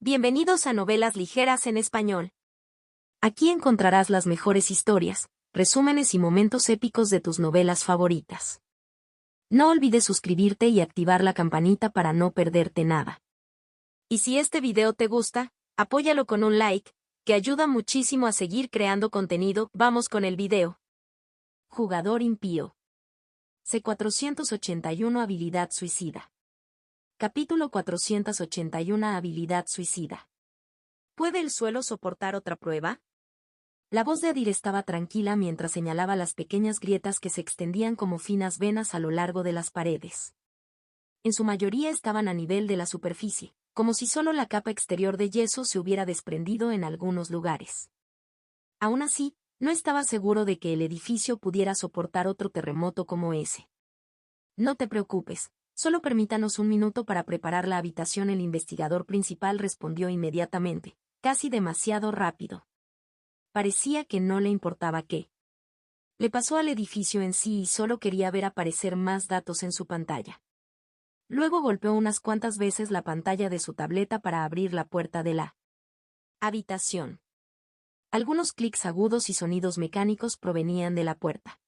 Bienvenidos a Novelas Ligeras en Español. Aquí encontrarás las mejores historias, resúmenes y momentos épicos de tus novelas favoritas. No olvides suscribirte y activar la campanita para no perderte nada. Y si este video te gusta, apóyalo con un like, que ayuda muchísimo a seguir creando contenido. Vamos con el video. Jugador impío. C481 Habilidad suicida. Capítulo 481 Habilidad suicida. ¿Puede el suelo soportar otra prueba? La voz de Adir estaba tranquila mientras señalaba las pequeñas grietas que se extendían como finas venas a lo largo de las paredes. En su mayoría estaban a nivel de la superficie, como si solo la capa exterior de yeso se hubiera desprendido en algunos lugares. Aún así, no estaba seguro de que el edificio pudiera soportar otro terremoto como ese. No te preocupes, solo permítanos un minuto para preparar la habitación. El investigador principal respondió inmediatamente, casi demasiado rápido. Parecía que no le importaba qué le pasó al edificio en sí y solo quería ver aparecer más datos en su pantalla. Luego golpeó unas cuantas veces la pantalla de su tableta para abrir la puerta de la habitación. Algunos clics agudos y sonidos mecánicos provenían de la puerta.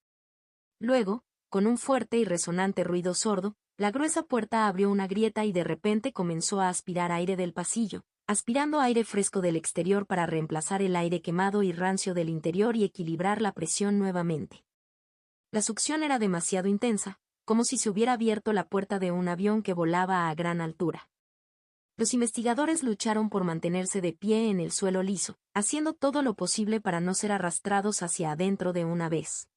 Luego, con un fuerte y resonante ruido sordo, la gruesa puerta abrió una grieta y de repente comenzó a aspirar aire del pasillo, aspirando aire fresco del exterior para reemplazar el aire quemado y rancio del interior y equilibrar la presión nuevamente. La succión era demasiado intensa, como si se hubiera abierto la puerta de un avión que volaba a gran altura. Los investigadores lucharon por mantenerse de pie en el suelo liso, haciendo todo lo posible para no ser arrastrados hacia adentro de una vez.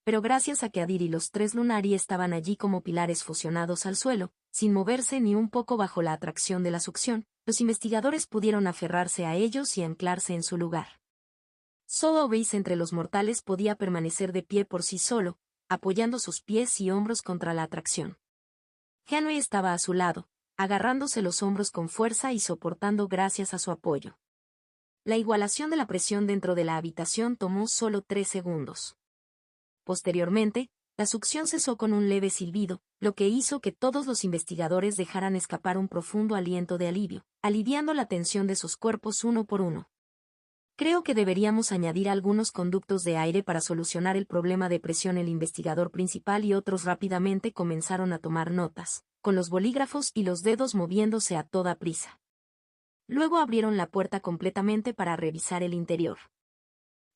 Pero gracias a que Adir y los tres Lunari estaban allí como pilares fusionados al suelo, sin moverse ni un poco bajo la atracción de la succión, los investigadores pudieron aferrarse a ellos y anclarse en su lugar. Solo Obeis entre los mortales podía permanecer de pie por sí solo, apoyando sus pies y hombros contra la atracción. Henry estaba a su lado, agarrándose los hombros con fuerza y soportando gracias a su apoyo. La igualación de la presión dentro de la habitación tomó solo 3 segundos. Posteriormente, la succión cesó con un leve silbido, lo que hizo que todos los investigadores dejaran escapar un profundo aliento de alivio, aliviando la tensión de sus cuerpos uno por uno. Creo que deberíamos añadir algunos conductos de aire para solucionar el problema de presión. El investigador principal y otros rápidamente comenzaron a tomar notas, con los bolígrafos y los dedos moviéndose a toda prisa. Luego abrieron la puerta completamente para revisar el interior.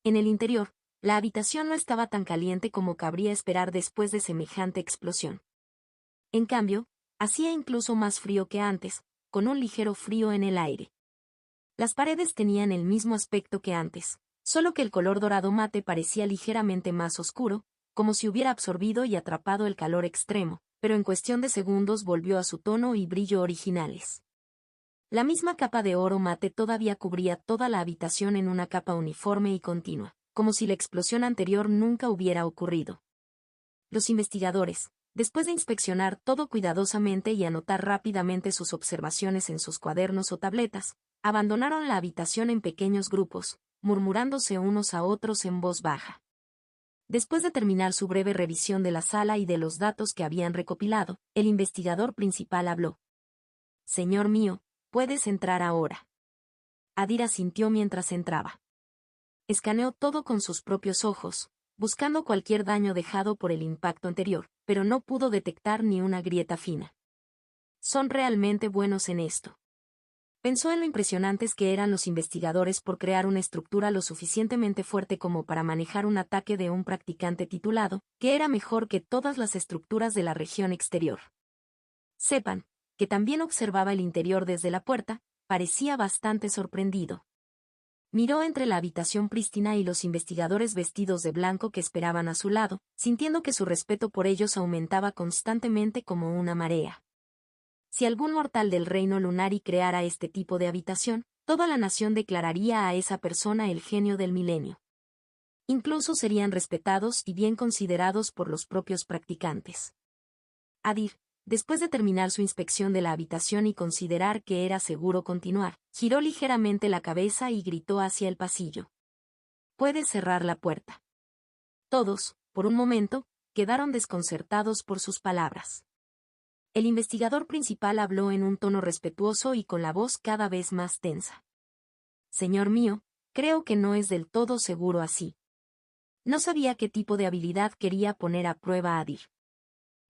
En el interior, la habitación no estaba tan caliente como cabría esperar después de semejante explosión. En cambio, hacía incluso más frío que antes, con un ligero frío en el aire. Las paredes tenían el mismo aspecto que antes, solo que el color dorado mate parecía ligeramente más oscuro, como si hubiera absorbido y atrapado el calor extremo, pero en cuestión de segundos volvió a su tono y brillo originales. La misma capa de oro mate todavía cubría toda la habitación en una capa uniforme y continua, como si la explosión anterior nunca hubiera ocurrido. Los investigadores, después de inspeccionar todo cuidadosamente y anotar rápidamente sus observaciones en sus cuadernos o tabletas, abandonaron la habitación en pequeños grupos, murmurándose unos a otros en voz baja. Después de terminar su breve revisión de la sala y de los datos que habían recopilado, el investigador principal habló. «Señor mío, puedes entrar ahora». Adir asintió mientras entraba. Escaneó todo con sus propios ojos, buscando cualquier daño dejado por el impacto anterior, pero no pudo detectar ni una grieta fina. Son realmente buenos en esto. Pensó en lo impresionantes que eran los investigadores por crear una estructura lo suficientemente fuerte como para manejar un ataque de un practicante titulado, que era mejor que todas las estructuras de la región exterior. Sepan, que también observaba el interior desde la puerta, parecía bastante sorprendido. Miró entre la habitación prístina y los investigadores vestidos de blanco que esperaban a su lado, sintiendo que su respeto por ellos aumentaba constantemente como una marea. Si algún mortal del reino Lunari creara este tipo de habitación, toda la nación declararía a esa persona el genio del milenio. Incluso serían respetados y bien considerados por los propios practicantes. Adir, después de terminar su inspección de la habitación y considerar que era seguro continuar, giró ligeramente la cabeza y gritó hacia el pasillo. «Puedes cerrar la puerta». Todos, por un momento, quedaron desconcertados por sus palabras. El investigador principal habló en un tono respetuoso y con la voz cada vez más tensa. Señor mío, creo que no es del todo seguro así. No sabía qué tipo de habilidad quería poner a prueba Adir.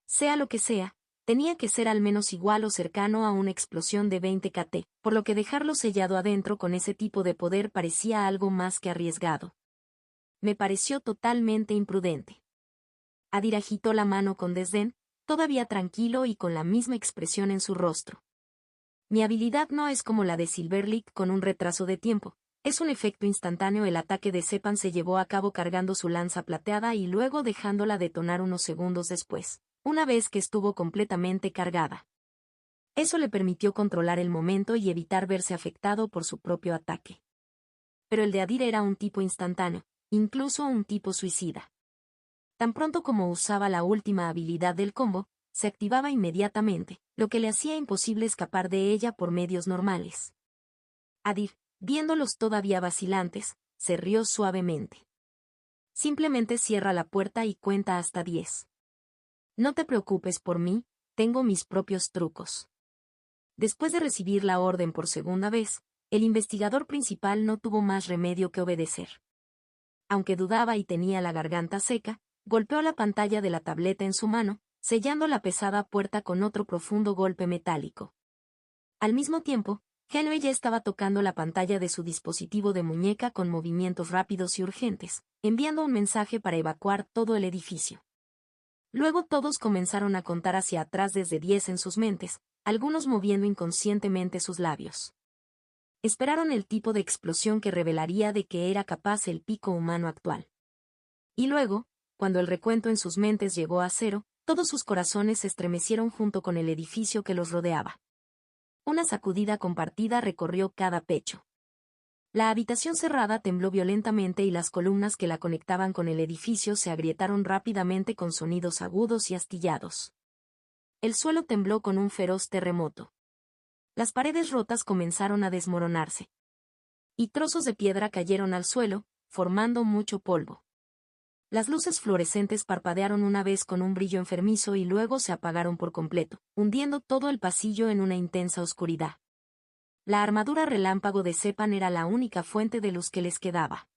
Sea lo que sea, tenía que ser al menos igual o cercano a una explosión de 20 kT, por lo que dejarlo sellado adentro con ese tipo de poder parecía algo más que arriesgado. Me pareció totalmente imprudente. Adir agitó la mano con desdén, todavía tranquilo y con la misma expresión en su rostro. Mi habilidad no es como la de Silverlight con un retraso de tiempo. Es un efecto instantáneo. El ataque de Sepan se llevó a cabo cargando su lanza plateada y luego dejándola detonar unos segundos después, una vez que estuvo completamente cargada. Eso le permitió controlar el momento y evitar verse afectado por su propio ataque. Pero el de Adir era un tipo instantáneo, incluso un tipo suicida. Tan pronto como usaba la última habilidad del combo, se activaba inmediatamente, lo que le hacía imposible escapar de ella por medios normales. Adir, viéndolos todavía vacilantes, se rió suavemente. Simplemente cierra la puerta y cuenta hasta 10. No te preocupes por mí, tengo mis propios trucos. Después de recibir la orden por segunda vez, el investigador principal no tuvo más remedio que obedecer. Aunque dudaba y tenía la garganta seca, golpeó la pantalla de la tableta en su mano, sellando la pesada puerta con otro profundo golpe metálico. Al mismo tiempo, Henry ya estaba tocando la pantalla de su dispositivo de muñeca con movimientos rápidos y urgentes, enviando un mensaje para evacuar todo el edificio. Luego todos comenzaron a contar hacia atrás desde 10 en sus mentes, algunos moviendo inconscientemente sus labios. Esperaron el tipo de explosión que revelaría de que era capaz el pico humano actual. Y luego, cuando el recuento en sus mentes llegó a 0, todos sus corazones se estremecieron junto con el edificio que los rodeaba. Una sacudida compartida recorrió cada pecho. La habitación cerrada tembló violentamente y las columnas que la conectaban con el edificio se agrietaron rápidamente con sonidos agudos y astillados. El suelo tembló con un feroz terremoto. Las paredes rotas comenzaron a desmoronarse. Y trozos de piedra cayeron al suelo, formando mucho polvo. Las luces fluorescentes parpadearon una vez con un brillo enfermizo y luego se apagaron por completo, hundiendo todo el pasillo en una intensa oscuridad. La armadura relámpago de Sepan era la única fuente de luz que les quedaba.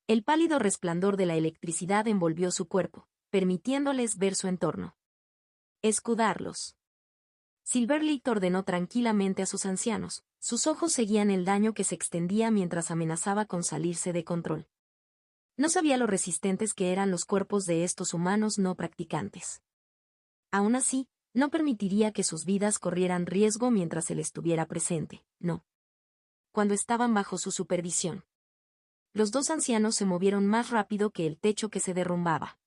El pálido resplandor de la electricidad envolvió su cuerpo, permitiéndoles ver su entorno. Escudarlos. Silverlight ordenó tranquilamente a sus ancianos. Sus ojos seguían el daño que se extendía mientras amenazaba con salirse de control. No sabía lo resistentes que eran los cuerpos de estos humanos no practicantes. Aún así, no permitiría que sus vidas corrieran riesgo mientras él estuviera presente, no. Cuando estaban bajo su supervisión. Los dos ancianos se movieron más rápido que el techo que se derrumbaba.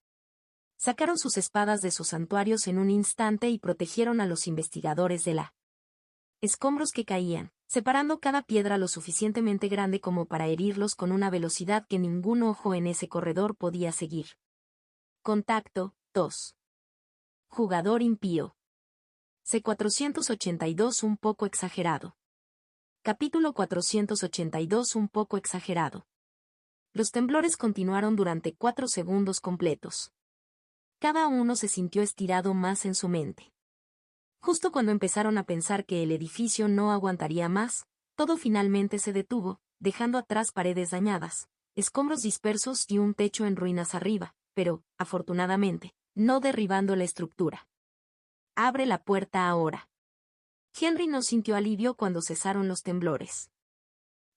Sacaron sus espadas de sus santuarios en un instante y protegieron a los investigadores de la escombros que caían, separando cada piedra lo suficientemente grande como para herirlos con una velocidad que ningún ojo en ese corredor podía seguir. Contacto 2. Jugador impío. C482 un poco exagerado. Capítulo 482 un poco exagerado. Los temblores continuaron durante 4 segundos completos. Cada uno se sintió estirado más en su mente. Justo cuando empezaron a pensar que el edificio no aguantaría más, todo finalmente se detuvo, dejando atrás paredes dañadas, escombros dispersos y un techo en ruinas arriba, pero, afortunadamente, no derribando la estructura. Abre la puerta ahora. Henry no sintió alivio cuando cesaron los temblores.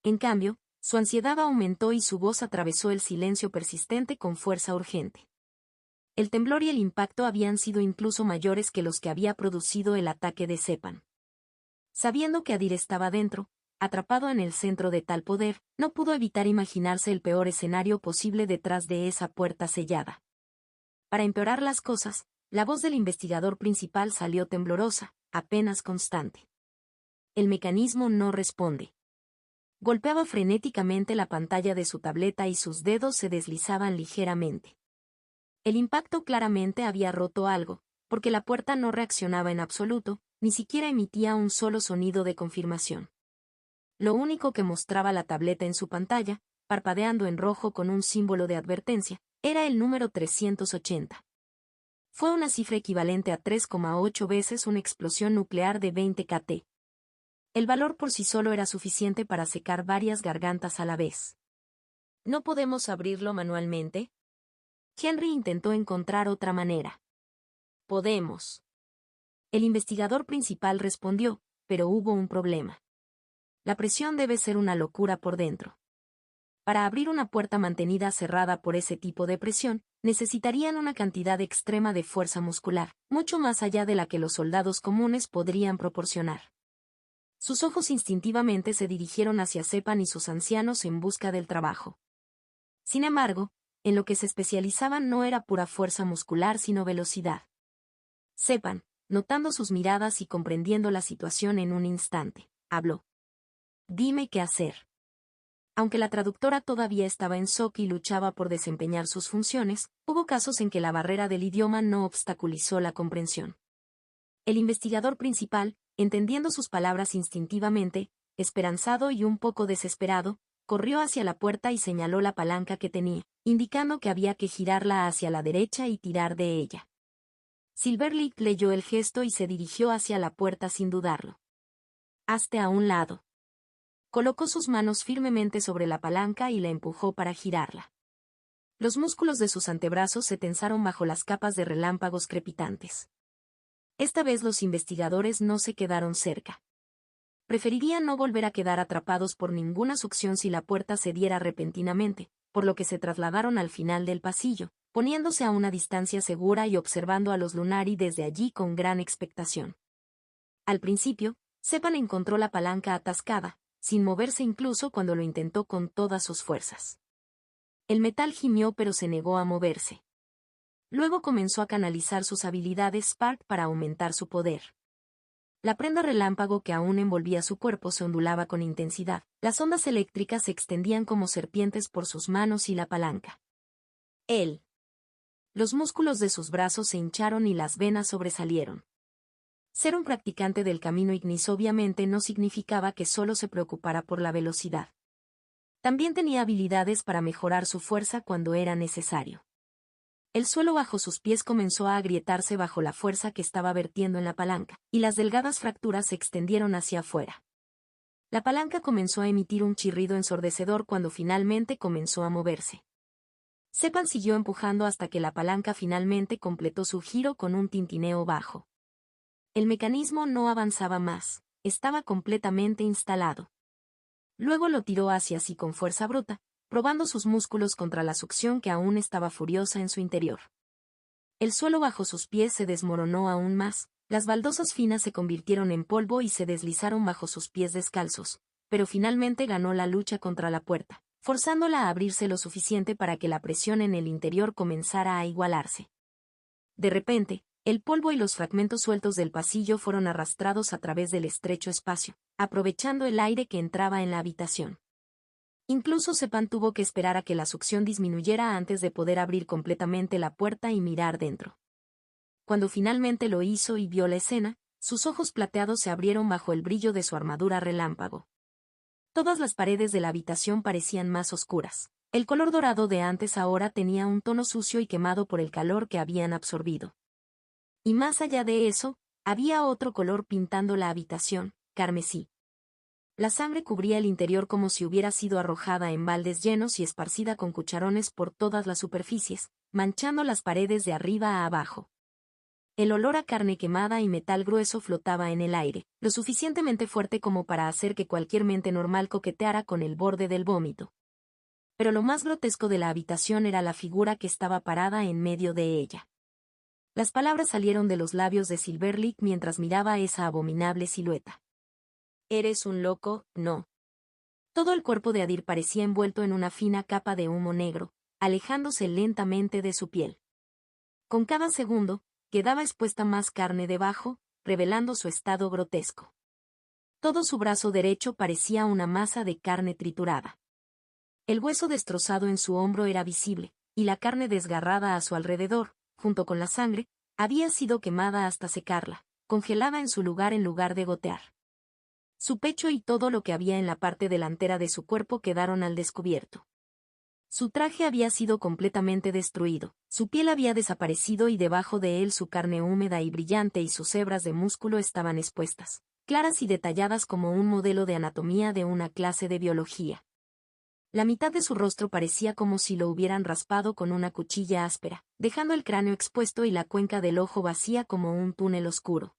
En cambio, su ansiedad aumentó y su voz atravesó el silencio persistente con fuerza urgente. El temblor y el impacto habían sido incluso mayores que los que había producido el ataque de Sepan. Sabiendo que Adir estaba dentro, atrapado en el centro de tal poder, no pudo evitar imaginarse el peor escenario posible detrás de esa puerta sellada. Para empeorar las cosas, la voz del investigador principal salió temblorosa, apenas constante. El mecanismo no responde. Golpeaba frenéticamente la pantalla de su tableta y sus dedos se deslizaban ligeramente. El impacto claramente había roto algo, porque la puerta no reaccionaba en absoluto, ni siquiera emitía un solo sonido de confirmación. Lo único que mostraba la tableta en su pantalla, parpadeando en rojo con un símbolo de advertencia, era el número 380. Fue una cifra equivalente a 3,8 veces una explosión nuclear de 20 kT. El valor por sí solo era suficiente para secar varias gargantas a la vez. ¿No podemos abrirlo manualmente? Henry intentó encontrar otra manera. Podemos. El investigador principal respondió, pero hubo un problema. La presión debe ser una locura por dentro. Para abrir una puerta mantenida cerrada por ese tipo de presión, necesitarían una cantidad extrema de fuerza muscular, mucho más allá de la que los soldados comunes podrían proporcionar. Sus ojos instintivamente se dirigieron hacia Seppan y sus ancianos en busca del trabajo. Sin embargo, en lo que se especializaban no era pura fuerza muscular sino velocidad. Seppan, notando sus miradas y comprendiendo la situación en un instante, habló. Dime qué hacer. Aunque la traductora todavía estaba en shock y luchaba por desempeñar sus funciones, hubo casos en que la barrera del idioma no obstaculizó la comprensión. El investigador principal, entendiendo sus palabras instintivamente, esperanzado y un poco desesperado, corrió hacia la puerta y señaló la palanca que tenía, indicando que había que girarla hacia la derecha y tirar de ella. Silverlight leyó el gesto y se dirigió hacia la puerta sin dudarlo. Hazte a un lado. Colocó sus manos firmemente sobre la palanca y la empujó para girarla. Los músculos de sus antebrazos se tensaron bajo las capas de relámpagos crepitantes. Esta vez los investigadores no se quedaron cerca. Preferirían no volver a quedar atrapados por ninguna succión si la puerta cediera repentinamente, por lo que se trasladaron al final del pasillo, poniéndose a una distancia segura y observando a los Lunari desde allí con gran expectación. Al principio, Seppan encontró la palanca atascada, sin moverse incluso cuando lo intentó con todas sus fuerzas. El metal gimió pero se negó a moverse. Luego comenzó a canalizar sus habilidades Spark para aumentar su poder. La prenda relámpago que aún envolvía su cuerpo se ondulaba con intensidad. Las ondas eléctricas se extendían como serpientes por sus manos y la palanca. Los músculos de sus brazos se hincharon y las venas sobresalieron. Ser un practicante del camino ignis obviamente no significaba que solo se preocupara por la velocidad. También tenía habilidades para mejorar su fuerza cuando era necesario. El suelo bajo sus pies comenzó a agrietarse bajo la fuerza que estaba vertiendo en la palanca, y las delgadas fracturas se extendieron hacia afuera. La palanca comenzó a emitir un chirrido ensordecedor cuando finalmente comenzó a moverse. Seppan siguió empujando hasta que la palanca finalmente completó su giro con un tintineo bajo. El mecanismo no avanzaba más, estaba completamente instalado. Luego lo tiró hacia sí con fuerza bruta, probando sus músculos contra la succión que aún estaba furiosa en su interior. El suelo bajo sus pies se desmoronó aún más, las baldosas finas se convirtieron en polvo y se deslizaron bajo sus pies descalzos, pero finalmente ganó la lucha contra la puerta, forzándola a abrirse lo suficiente para que la presión en el interior comenzara a igualarse. De repente, el polvo y los fragmentos sueltos del pasillo fueron arrastrados a través del estrecho espacio, aprovechando el aire que entraba en la habitación. Incluso Seppan tuvo que esperar a que la succión disminuyera antes de poder abrir completamente la puerta y mirar dentro. Cuando finalmente lo hizo y vio la escena, sus ojos plateados se abrieron bajo el brillo de su armadura relámpago. Todas las paredes de la habitación parecían más oscuras. El color dorado de antes ahora tenía un tono sucio y quemado por el calor que habían absorbido. Y más allá de eso, había otro color pintando la habitación, carmesí. La sangre cubría el interior como si hubiera sido arrojada en baldes llenos y esparcida con cucharones por todas las superficies, manchando las paredes de arriba a abajo. El olor a carne quemada y metal grueso flotaba en el aire, lo suficientemente fuerte como para hacer que cualquier mente normal coqueteara con el borde del vómito. Pero lo más grotesco de la habitación era la figura que estaba parada en medio de ella. Las palabras salieron de los labios de Silverlight mientras miraba esa abominable silueta. ¿Eres un loco? No. Todo el cuerpo de Adir parecía envuelto en una fina capa de humo negro, alejándose lentamente de su piel. Con cada segundo, quedaba expuesta más carne debajo, revelando su estado grotesco. Todo su brazo derecho parecía una masa de carne triturada. El hueso destrozado en su hombro era visible, y la carne desgarrada a su alrededor, junto con la sangre, había sido quemada hasta secarla, congelada en lugar de gotear. Su pecho y todo lo que había en la parte delantera de su cuerpo quedaron al descubierto. Su traje había sido completamente destruido, su piel había desaparecido y debajo de él su carne húmeda y brillante y sus hebras de músculo estaban expuestas, claras y detalladas como un modelo de anatomía de una clase de biología. La mitad de su rostro parecía como si lo hubieran raspado con una cuchilla áspera, dejando el cráneo expuesto y la cuenca del ojo vacía como un túnel oscuro.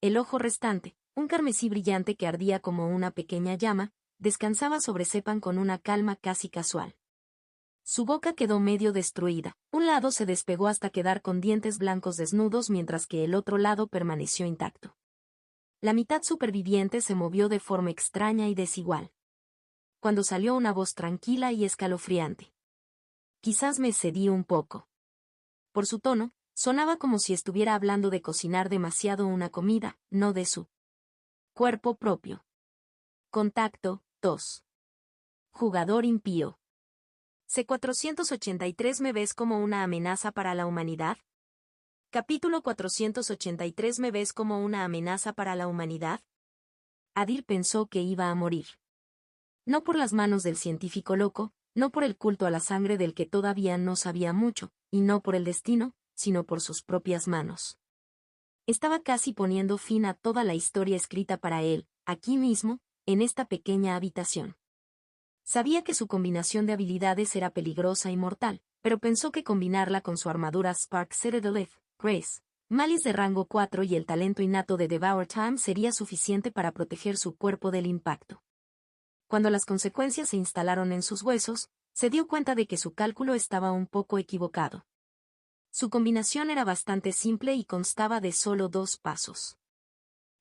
El ojo restante, un carmesí brillante que ardía como una pequeña llama, descansaba sobre Sepan con una calma casi casual. Su boca quedó medio destruida, un lado se despegó hasta quedar con dientes blancos desnudos mientras que el otro lado permaneció intacto. La mitad superviviente se movió de forma extraña y desigual. Cuando salió una voz tranquila y escalofriante. Quizás me excedí un poco. Por su tono, sonaba como si estuviera hablando de cocinar demasiado una comida, no de su cuerpo propio. Contacto, 2. Jugador impío. C483 ¿Me ves como una amenaza para la humanidad? Capítulo 483 ¿Me ves como una amenaza para la humanidad? Adir pensó que iba a morir. No por las manos del científico loco, no por el culto a la sangre del que todavía no sabía mucho, y no por el destino, sino por sus propias manos. Estaba casi poniendo fin a toda la historia escrita para él, aquí mismo, en esta pequeña habitación. Sabía que su combinación de habilidades era peligrosa y mortal, pero pensó que combinarla con su armadura Spark Citadel, Grace, Malice de rango 4 y el talento innato de Devour Time sería suficiente para proteger su cuerpo del impacto. Cuando las consecuencias se instalaron en sus huesos, se dio cuenta de que su cálculo estaba un poco equivocado. Su combinación era bastante simple y constaba de solo 2 pasos.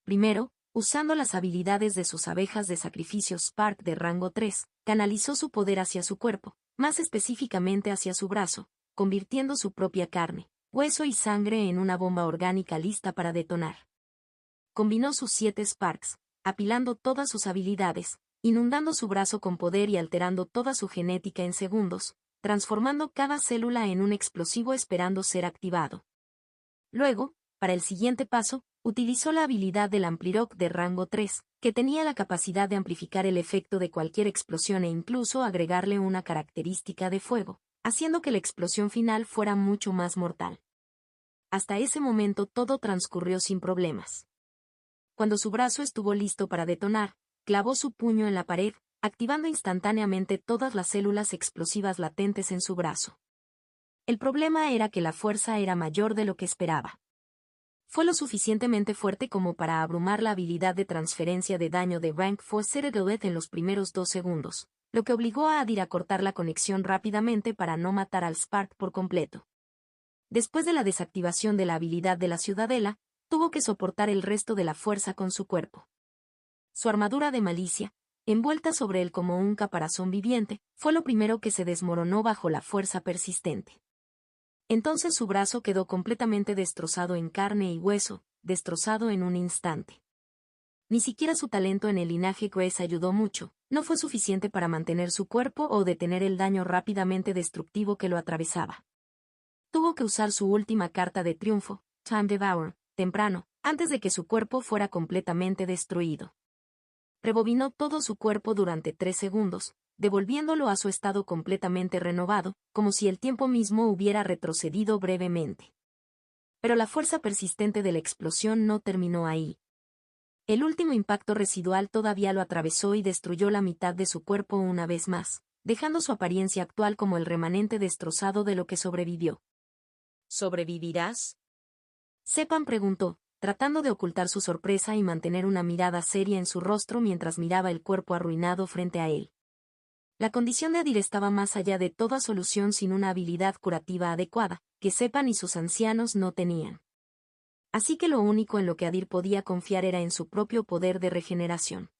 Primero, usando las habilidades de sus abejas de sacrificio Spark de rango 3, canalizó su poder hacia su cuerpo, más específicamente hacia su brazo, convirtiendo su propia carne, hueso y sangre en una bomba orgánica lista para detonar. Combinó sus 7 Sparks, apilando todas sus habilidades, inundando su brazo con poder y alterando toda su genética en segundos, transformando cada célula en un explosivo esperando ser activado. Luego, para el siguiente paso, utilizó la habilidad del Amplirock de rango 3, que tenía la capacidad de amplificar el efecto de cualquier explosión e incluso agregarle una característica de fuego, haciendo que la explosión final fuera mucho más mortal. Hasta ese momento todo transcurrió sin problemas. Cuando su brazo estuvo listo para detonar, clavó su puño en la pared, activando instantáneamente todas las células explosivas latentes en su brazo. El problema era que la fuerza era mayor de lo que esperaba. Fue lo suficientemente fuerte como para abrumar la habilidad de transferencia de daño de Rank 4 Citadel en los primeros 2 segundos, lo que obligó a Adir a cortar la conexión rápidamente para no matar al Spark por completo. Después de la desactivación de la habilidad de la ciudadela, tuvo que soportar el resto de la fuerza con su cuerpo. Su armadura de malicia, envuelta sobre él como un caparazón viviente, fue lo primero que se desmoronó bajo la fuerza persistente. Entonces su brazo quedó completamente destrozado en carne y hueso, destrozado en un instante. Ni siquiera su talento en el linaje Grace ayudó mucho, no fue suficiente para mantener su cuerpo o detener el daño rápidamente destructivo que lo atravesaba. Tuvo que usar su última carta de triunfo, Time Devour, temprano, antes de que su cuerpo fuera completamente destruido. Rebobinó todo su cuerpo durante 3 segundos, devolviéndolo a su estado completamente renovado, como si el tiempo mismo hubiera retrocedido brevemente. Pero la fuerza persistente de la explosión no terminó ahí. El último impacto residual todavía lo atravesó y destruyó la mitad de su cuerpo una vez más, dejando su apariencia actual como el remanente destrozado de lo que sobrevivió. ¿Sobrevivirás? Sepan preguntó, tratando de ocultar su sorpresa y mantener una mirada seria en su rostro mientras miraba el cuerpo arruinado frente a él. La condición de Adir estaba más allá de toda solución sin una habilidad curativa adecuada, que Sepan y sus ancianos no tenían. Así que lo único en lo que Adir podía confiar era en su propio poder de regeneración.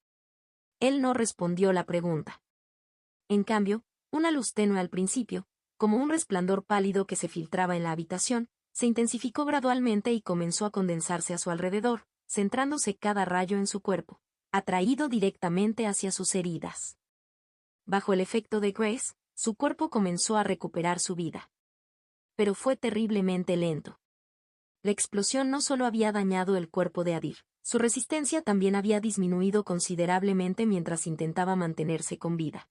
Él no respondió la pregunta. En cambio, una luz tenue al principio, como un resplandor pálido que se filtraba en la habitación, se intensificó gradualmente y comenzó a condensarse a su alrededor, centrándose cada rayo en su cuerpo, atraído directamente hacia sus heridas. Bajo el efecto de Grace, su cuerpo comenzó a recuperar su vida. Pero fue terriblemente lento. La explosión no solo había dañado el cuerpo de Adir, su resistencia también había disminuido considerablemente mientras intentaba mantenerse con vida.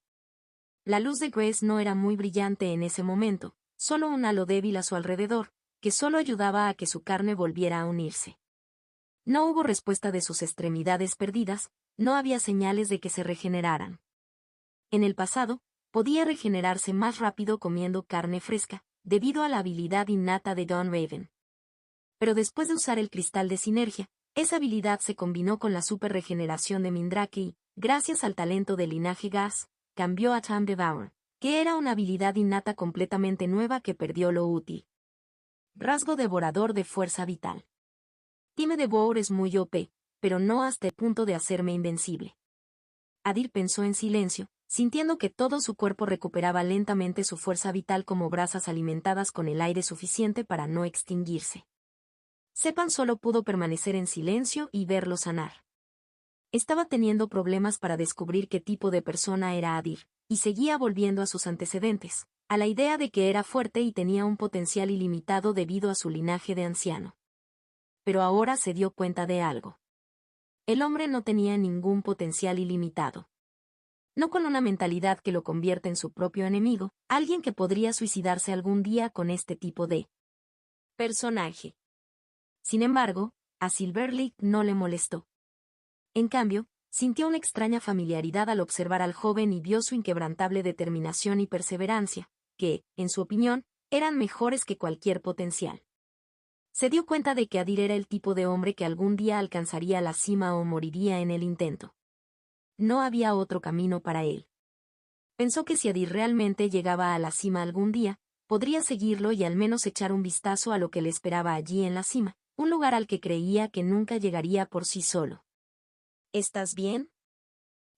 La luz de Grace no era muy brillante en ese momento, solo un halo débil a su alrededor, que solo ayudaba a que su carne volviera a unirse. No hubo respuesta de sus extremidades perdidas, no había señales de que se regeneraran. En el pasado, podía regenerarse más rápido comiendo carne fresca, debido a la habilidad innata de Dawn Raven. Pero después de usar el cristal de sinergia, esa habilidad se combinó con la super regeneración de Mindrake y, gracias al talento del linaje Gas, cambió a Time Devour, que era una habilidad innata completamente nueva que perdió lo útil. Rasgo devorador de fuerza vital. Time Devour es muy OP, pero no hasta el punto de hacerme invencible. Adir pensó en silencio, sintiendo que todo su cuerpo recuperaba lentamente su fuerza vital como brasas alimentadas con el aire suficiente para no extinguirse. Sepan solo pudo permanecer en silencio y verlo sanar. Estaba teniendo problemas para descubrir qué tipo de persona era Adir, y seguía volviendo a sus antecedentes, a la idea de que era fuerte y tenía un potencial ilimitado debido a su linaje de anciano. Pero ahora se dio cuenta de algo. El hombre no tenía ningún potencial ilimitado. No con una mentalidad que lo convierte en su propio enemigo, alguien que podría suicidarse algún día con este tipo de personaje. Sin embargo, a Silverleaf no le molestó. En cambio, sintió una extraña familiaridad al observar al joven y vio su inquebrantable determinación y perseverancia, que, en su opinión, eran mejores que cualquier potencial. Se dio cuenta de que Adir era el tipo de hombre que algún día alcanzaría la cima o moriría en el intento. No había otro camino para él. Pensó que si Adir realmente llegaba a la cima algún día, podría seguirlo y al menos echar un vistazo a lo que le esperaba allí en la cima, un lugar al que creía que nunca llegaría por sí solo. ¿Estás bien?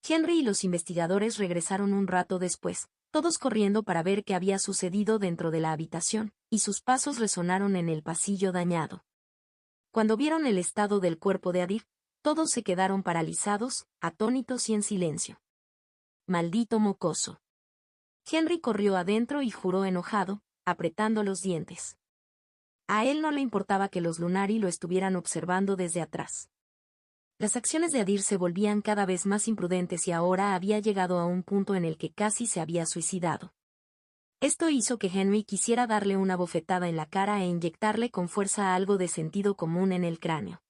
Henry y los investigadores regresaron un rato después, todos corriendo para ver qué había sucedido dentro de la habitación, y sus pasos resonaron en el pasillo dañado. Cuando vieron el estado del cuerpo de Adir, todos se quedaron paralizados, atónitos y en silencio. Maldito mocoso. Henry corrió adentro y juró enojado, apretando los dientes. A él no le importaba que los Lunari lo estuvieran observando desde atrás. Las acciones de Adir se volvían cada vez más imprudentes y ahora había llegado a un punto en el que casi se había suicidado. Esto hizo que Henry quisiera darle una bofetada en la cara e inyectarle con fuerza algo de sentido común en el cráneo.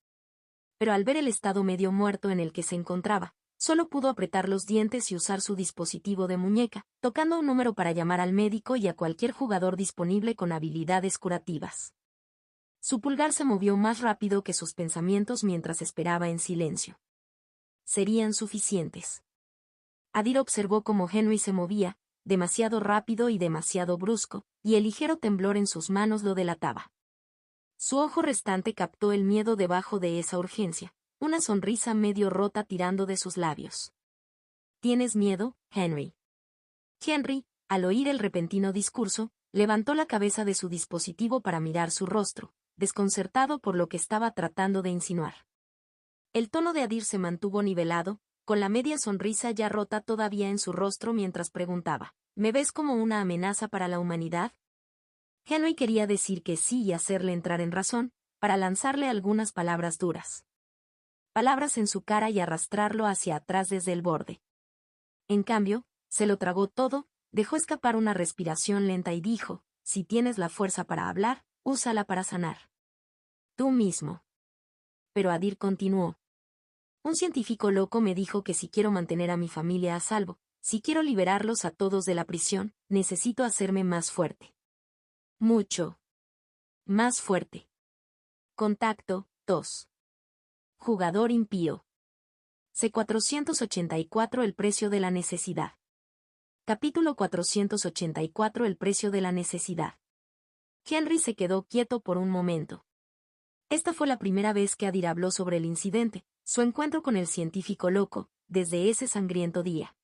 Pero al ver el estado medio muerto en el que se encontraba, solo pudo apretar los dientes y usar su dispositivo de muñeca, tocando un número para llamar al médico y a cualquier jugador disponible con habilidades curativas. Su pulgar se movió más rápido que sus pensamientos mientras esperaba en silencio. Serían suficientes. Adir observó cómo Henry se movía, demasiado rápido y demasiado brusco, y el ligero temblor en sus manos lo delataba. Su ojo restante captó el miedo debajo de esa urgencia, una sonrisa medio rota tirando de sus labios. ¿Tienes miedo, Henry? Henry, al oír el repentino discurso, levantó la cabeza de su dispositivo para mirar su rostro, desconcertado por lo que estaba tratando de insinuar. El tono de Adir se mantuvo nivelado, con la media sonrisa ya rota todavía en su rostro mientras preguntaba, ¿me ves como una amenaza para la humanidad? Henry quería decir que sí y hacerle entrar en razón, para lanzarle algunas palabras duras. Palabras en su cara y arrastrarlo hacia atrás desde el borde. En cambio, se lo tragó todo, dejó escapar una respiración lenta y dijo, si tienes la fuerza para hablar, úsala para sanar. Tú mismo. Pero Adir continuó. Un científico loco me dijo que si quiero mantener a mi familia a salvo, si quiero liberarlos a todos de la prisión, necesito hacerme más fuerte. Mucho. Más fuerte. Contacto, 2. Jugador impío. C484 El precio de la necesidad. Capítulo 484 El precio de la necesidad. Henry se quedó quieto por un momento. Esta fue la primera vez que Adir habló sobre el incidente, su encuentro con el científico loco, desde ese sangriento día.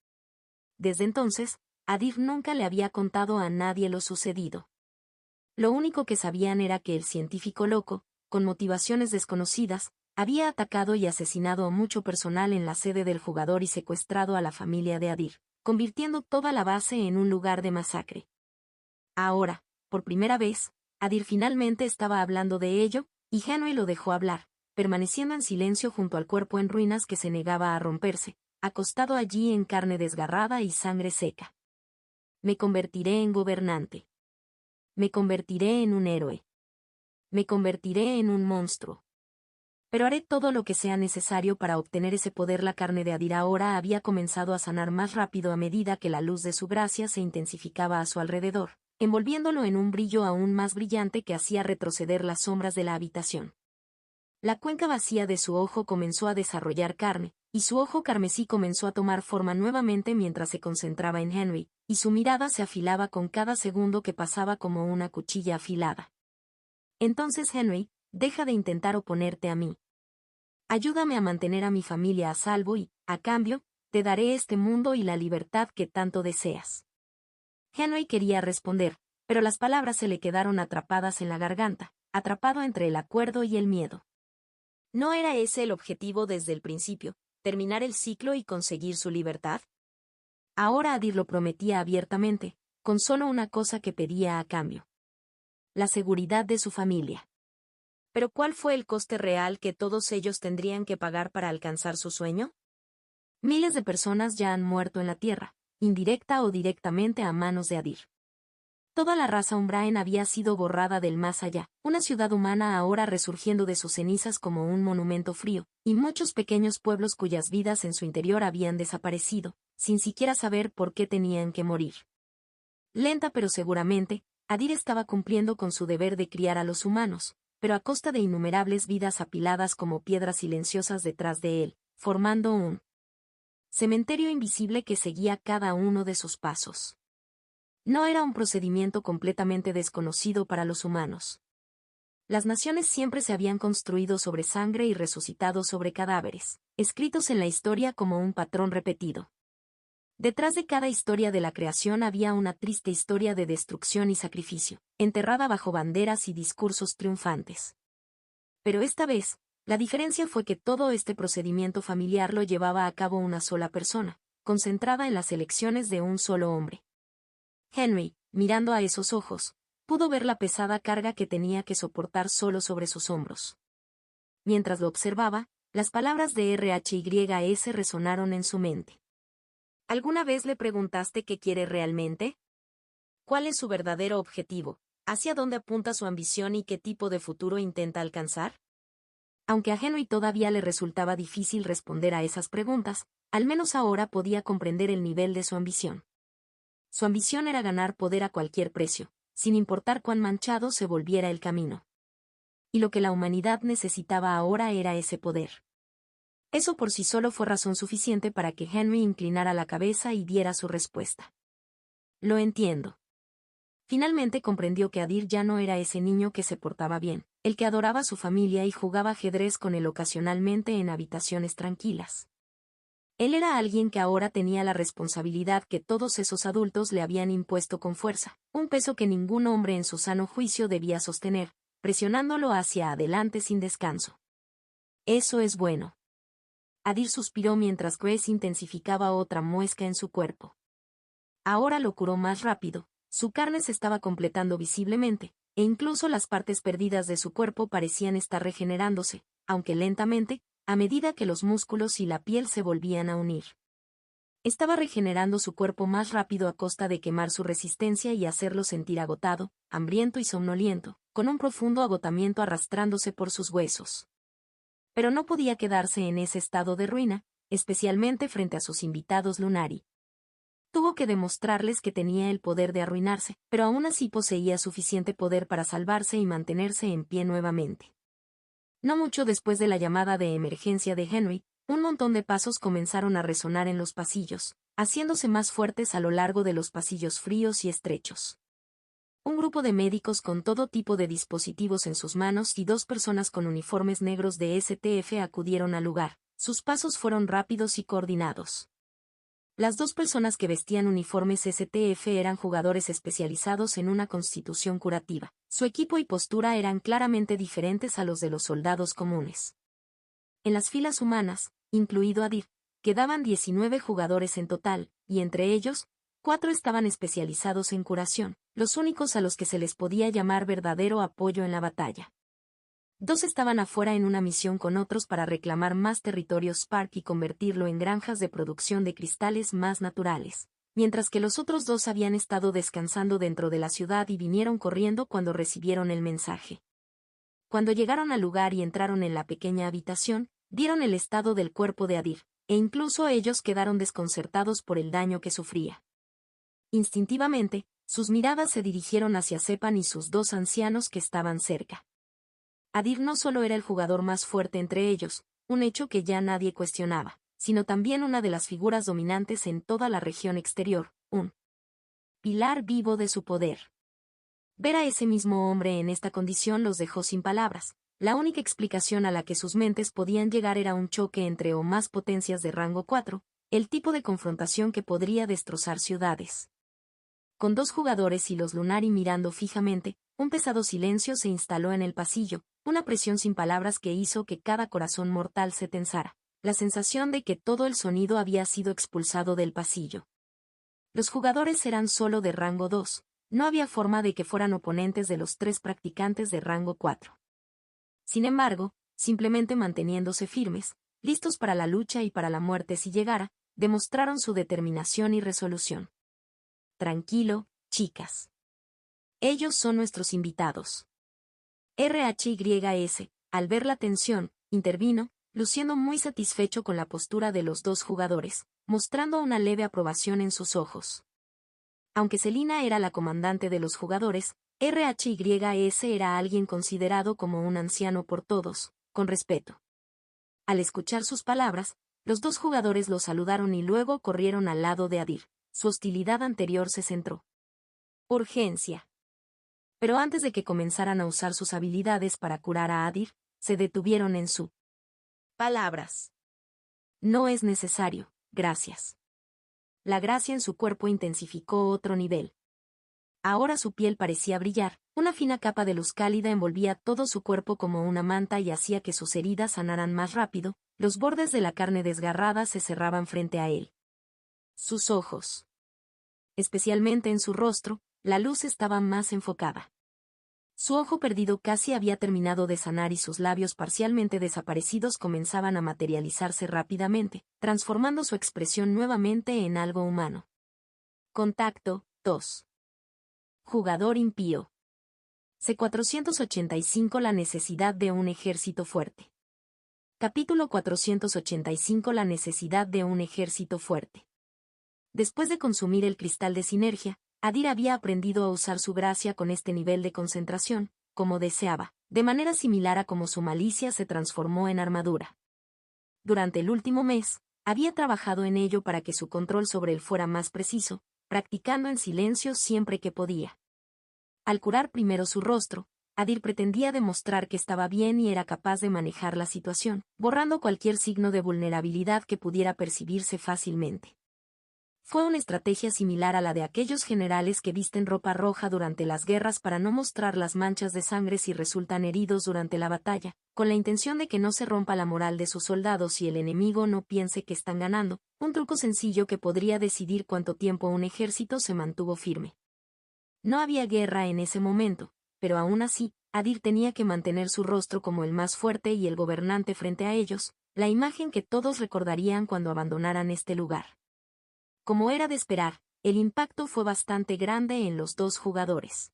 Desde entonces, Adir nunca le había contado a nadie lo sucedido. Lo único que sabían era que el científico loco, con motivaciones desconocidas, había atacado y asesinado a mucho personal en la sede del jugador y secuestrado a la familia de Adir, convirtiendo toda la base en un lugar de masacre. Ahora, por primera vez, Adir finalmente estaba hablando de ello, y Henry lo dejó hablar, permaneciendo en silencio junto al cuerpo en ruinas que se negaba a romperse, acostado allí en carne desgarrada y sangre seca. Me convertiré en gobernante. Me convertiré en un héroe. Me convertiré en un monstruo. Pero haré todo lo que sea necesario para obtener ese poder. La carne de Adir ahora había comenzado a sanar más rápido a medida que la luz de su gracia se intensificaba a su alrededor, envolviéndolo en un brillo aún más brillante que hacía retroceder las sombras de la habitación. La cuenca vacía de su ojo comenzó a desarrollar carne, y su ojo carmesí comenzó a tomar forma nuevamente mientras se concentraba en Henry, y su mirada se afilaba con cada segundo que pasaba como una cuchilla afilada. Entonces Henry, deja de intentar oponerte a mí. Ayúdame a mantener a mi familia a salvo y, a cambio, te daré este mundo y la libertad que tanto deseas. Henry quería responder, pero las palabras se le quedaron atrapadas en la garganta, atrapado entre el acuerdo y el miedo. ¿No era ese el objetivo desde el principio, terminar el ciclo y conseguir su libertad? Ahora Adir lo prometía abiertamente, con solo una cosa que pedía a cambio: la seguridad de su familia. Pero ¿cuál fue el coste real que todos ellos tendrían que pagar para alcanzar su sueño? Miles de personas ya han muerto en la Tierra, indirecta o directamente a manos de Adir. Toda la raza Umbraen había sido borrada del más allá, una ciudad humana ahora resurgiendo de sus cenizas como un monumento frío, y muchos pequeños pueblos cuyas vidas en su interior habían desaparecido, sin siquiera saber por qué tenían que morir. Lenta pero seguramente, Adir estaba cumpliendo con su deber de criar a los humanos, pero a costa de innumerables vidas apiladas como piedras silenciosas detrás de él, formando un cementerio invisible que seguía cada uno de sus pasos. No era un procedimiento completamente desconocido para los humanos. Las naciones siempre se habían construido sobre sangre y resucitado sobre cadáveres, escritos en la historia como un patrón repetido. Detrás de cada historia de la creación había una triste historia de destrucción y sacrificio, enterrada bajo banderas y discursos triunfantes. Pero esta vez, la diferencia fue que todo este procedimiento familiar lo llevaba a cabo una sola persona, concentrada en las elecciones de un solo hombre. Henry, mirando a esos ojos, pudo ver la pesada carga que tenía que soportar solo sobre sus hombros. Mientras lo observaba, las palabras de RHYS resonaron en su mente. ¿Alguna vez le preguntaste qué quiere realmente? ¿Cuál es su verdadero objetivo? ¿Hacia dónde apunta su ambición y qué tipo de futuro intenta alcanzar? Aunque a Henry todavía le resultaba difícil responder a esas preguntas, al menos ahora podía comprender el nivel de su ambición. Su ambición era ganar poder a cualquier precio, sin importar cuán manchado se volviera el camino. Y lo que la humanidad necesitaba ahora era ese poder. Eso por sí solo fue razón suficiente para que Henry inclinara la cabeza y diera su respuesta. Lo entiendo. Finalmente comprendió que Adir ya no era ese niño que se portaba bien, el que adoraba a su familia y jugaba ajedrez con él ocasionalmente en habitaciones tranquilas. Él era alguien que ahora tenía la responsabilidad que todos esos adultos le habían impuesto con fuerza, un peso que ningún hombre en su sano juicio debía sostener, presionándolo hacia adelante sin descanso. Eso es bueno. Adir suspiró mientras Grace intensificaba otra muesca en su cuerpo. Ahora lo curó más rápido, su carne se estaba completando visiblemente, e incluso las partes perdidas de su cuerpo parecían estar regenerándose, aunque lentamente, a medida que los músculos y la piel se volvían a unir. Estaba regenerando su cuerpo más rápido a costa de quemar su resistencia y hacerlo sentir agotado, hambriento y somnoliento, con un profundo agotamiento arrastrándose por sus huesos. Pero no podía quedarse en ese estado de ruina, especialmente frente a sus invitados Lunari. Tuvo que demostrarles que tenía el poder de arruinarse, pero aún así poseía suficiente poder para salvarse y mantenerse en pie nuevamente. No mucho después de la llamada de emergencia de Henry, un montón de pasos comenzaron a resonar en los pasillos, haciéndose más fuertes a lo largo de los pasillos fríos y estrechos. Un grupo de médicos con todo tipo de dispositivos en sus manos y dos personas con uniformes negros de STF acudieron al lugar. Sus pasos fueron rápidos y coordinados. Las dos personas que vestían uniformes STF eran jugadores especializados en una constitución curativa. Su equipo y postura eran claramente diferentes a los de los soldados comunes. En las filas humanas, incluido Adir, quedaban 19 jugadores en total, y entre ellos, 4 estaban especializados en curación, los únicos a los que se les podía llamar verdadero apoyo en la batalla. 2 estaban afuera en una misión con otros para reclamar más territorio Spark y convertirlo en granjas de producción de cristales más naturales. mientras que los otros dos habían estado descansando dentro de la ciudad y vinieron corriendo cuando recibieron el mensaje. Cuando llegaron al lugar y entraron en la pequeña habitación, dieron el estado del cuerpo de Adir, e incluso ellos quedaron desconcertados por el daño que sufría. Instintivamente, sus miradas se dirigieron hacia Sepan y sus dos ancianos que estaban cerca. Adir no solo era el jugador más fuerte entre ellos, un hecho que ya nadie cuestionaba, sino también una de las figuras dominantes en toda la región exterior, un pilar vivo de su poder. Ver a ese mismo hombre en esta condición los dejó sin palabras. La única explicación a la que sus mentes podían llegar era un choque entre o más potencias de rango 4, el tipo de confrontación que podría destrozar ciudades. Con dos jugadores y los Lunari mirando fijamente, un pesado silencio se instaló en el pasillo, una presión sin palabras que hizo que cada corazón mortal se tensara, la sensación de que todo el sonido había sido expulsado del pasillo. Los jugadores eran solo de rango 2, no había forma de que fueran oponentes de los 3 practicantes de rango 4. Sin embargo, simplemente manteniéndose firmes, listos para la lucha y para la muerte si llegara, demostraron su determinación y resolución. Tranquilo, chicas. Ellos son nuestros invitados. RHYS, al ver la tensión, intervino, luciendo muy satisfecho con la postura de los dos jugadores, mostrando una leve aprobación en sus ojos. Aunque Selina era la comandante de los jugadores, RHYS era alguien considerado como un anciano por todos, con respeto. Al escuchar sus palabras, los dos jugadores lo saludaron y luego corrieron al lado de Adir. Su hostilidad anterior se centró. Urgencia. Pero antes de que comenzaran a usar sus habilidades para curar a Adir, se detuvieron en su palabras. No es necesario, gracias. La gracia en su cuerpo intensificó otro nivel. Ahora su piel parecía brillar, una fina capa de luz cálida envolvía todo su cuerpo como una manta y hacía que sus heridas sanaran más rápido, los bordes de la carne desgarrada se cerraban frente a él. Sus ojos. Especialmente en su rostro, la luz estaba más enfocada. Su ojo perdido casi había terminado de sanar y sus labios parcialmente desaparecidos comenzaban a materializarse rápidamente, transformando su expresión nuevamente en algo humano. Contacto, 2. Jugador impío. C485 La necesidad de un ejército fuerte. Capítulo 485 La necesidad de un ejército fuerte. Después de consumir el cristal de sinergia, Adir había aprendido a usar su gracia con este nivel de concentración, como deseaba, de manera similar a como su malicia se transformó en armadura. Durante el último mes, había trabajado en ello para que su control sobre él fuera más preciso, practicando en silencio siempre que podía. Al curar primero su rostro, Adir pretendía demostrar que estaba bien y era capaz de manejar la situación, borrando cualquier signo de vulnerabilidad que pudiera percibirse fácilmente. Fue una estrategia similar a la de aquellos generales que visten ropa roja durante las guerras para no mostrar las manchas de sangre si resultan heridos durante la batalla, con la intención de que no se rompa la moral de sus soldados y el enemigo no piense que están ganando, un truco sencillo que podría decidir cuánto tiempo un ejército se mantuvo firme. No había guerra en ese momento, pero aún así, Adir tenía que mantener su rostro como el más fuerte y el gobernante frente a ellos, la imagen que todos recordarían cuando abandonaran este lugar. Como era de esperar, el impacto fue bastante grande en los dos jugadores.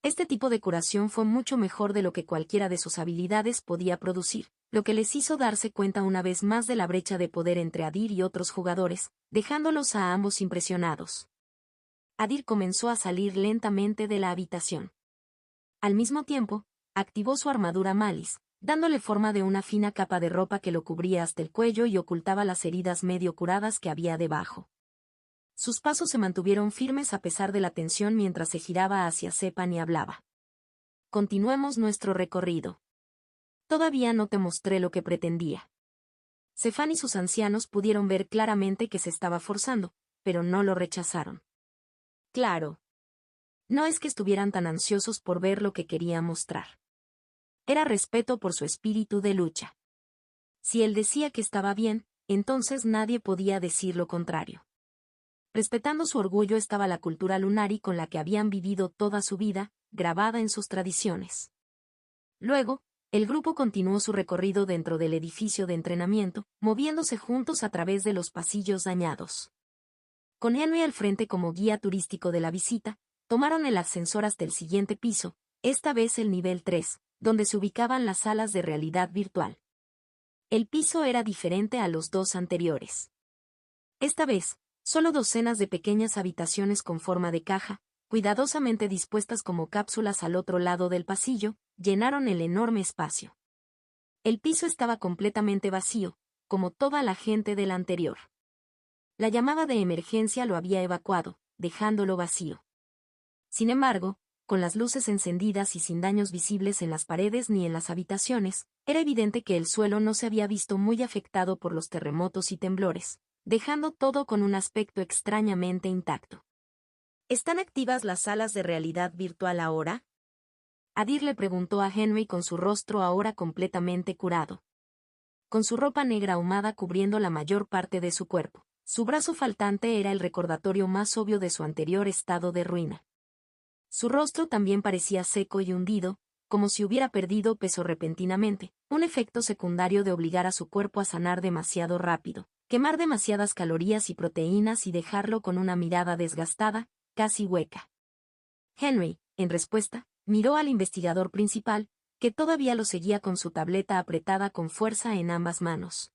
Este tipo de curación fue mucho mejor de lo que cualquiera de sus habilidades podía producir, lo que les hizo darse cuenta una vez más de la brecha de poder entre Adir y otros jugadores, dejándolos a ambos impresionados. Adir comenzó a salir lentamente de la habitación. Al mismo tiempo, activó su armadura Malice, dándole forma de una fina capa de ropa que lo cubría hasta el cuello y ocultaba las heridas medio curadas que había debajo. Sus pasos se mantuvieron firmes a pesar de la tensión mientras se giraba hacia Sepan y hablaba. Continuemos nuestro recorrido. Todavía no te mostré lo que pretendía. Sepan y sus ancianos pudieron ver claramente que se estaba forzando, pero no lo rechazaron. Claro. No es que estuvieran tan ansiosos por ver lo que quería mostrar. Era respeto por su espíritu de lucha. Si él decía que estaba bien, entonces nadie podía decir lo contrario. Respetando su orgullo estaba la cultura Lunari con la que habían vivido toda su vida, grabada en sus tradiciones. Luego, el grupo continuó su recorrido dentro del edificio de entrenamiento, moviéndose juntos a través de los pasillos dañados. Con Henry al frente como guía turístico de la visita, tomaron el ascensor hasta el siguiente piso, esta vez el nivel 3, donde se ubicaban las salas de realidad virtual. El piso era diferente a los dos anteriores. Esta vez, solo docenas de pequeñas habitaciones con forma de caja, cuidadosamente dispuestas como cápsulas al otro lado del pasillo, llenaron el enorme espacio. El piso estaba completamente vacío, como toda la gente del anterior. La llamada de emergencia lo había evacuado, dejándolo vacío. Sin embargo, con las luces encendidas y sin daños visibles en las paredes ni en las habitaciones, era evidente que el suelo no se había visto muy afectado por los terremotos y temblores, dejando todo con un aspecto extrañamente intacto. ¿Están activas las salas de realidad virtual ahora? Adir le preguntó a Henry con su rostro ahora completamente curado. Con su ropa negra ahumada cubriendo la mayor parte de su cuerpo, su brazo faltante era el recordatorio más obvio de su anterior estado de ruina. Su rostro también parecía seco y hundido, como si hubiera perdido peso repentinamente, un efecto secundario de obligar a su cuerpo a sanar demasiado rápido, quemar demasiadas calorías y proteínas y dejarlo con una mirada desgastada, casi hueca. Henry, en respuesta, miró al investigador principal, que todavía lo seguía con su tableta apretada con fuerza en ambas manos.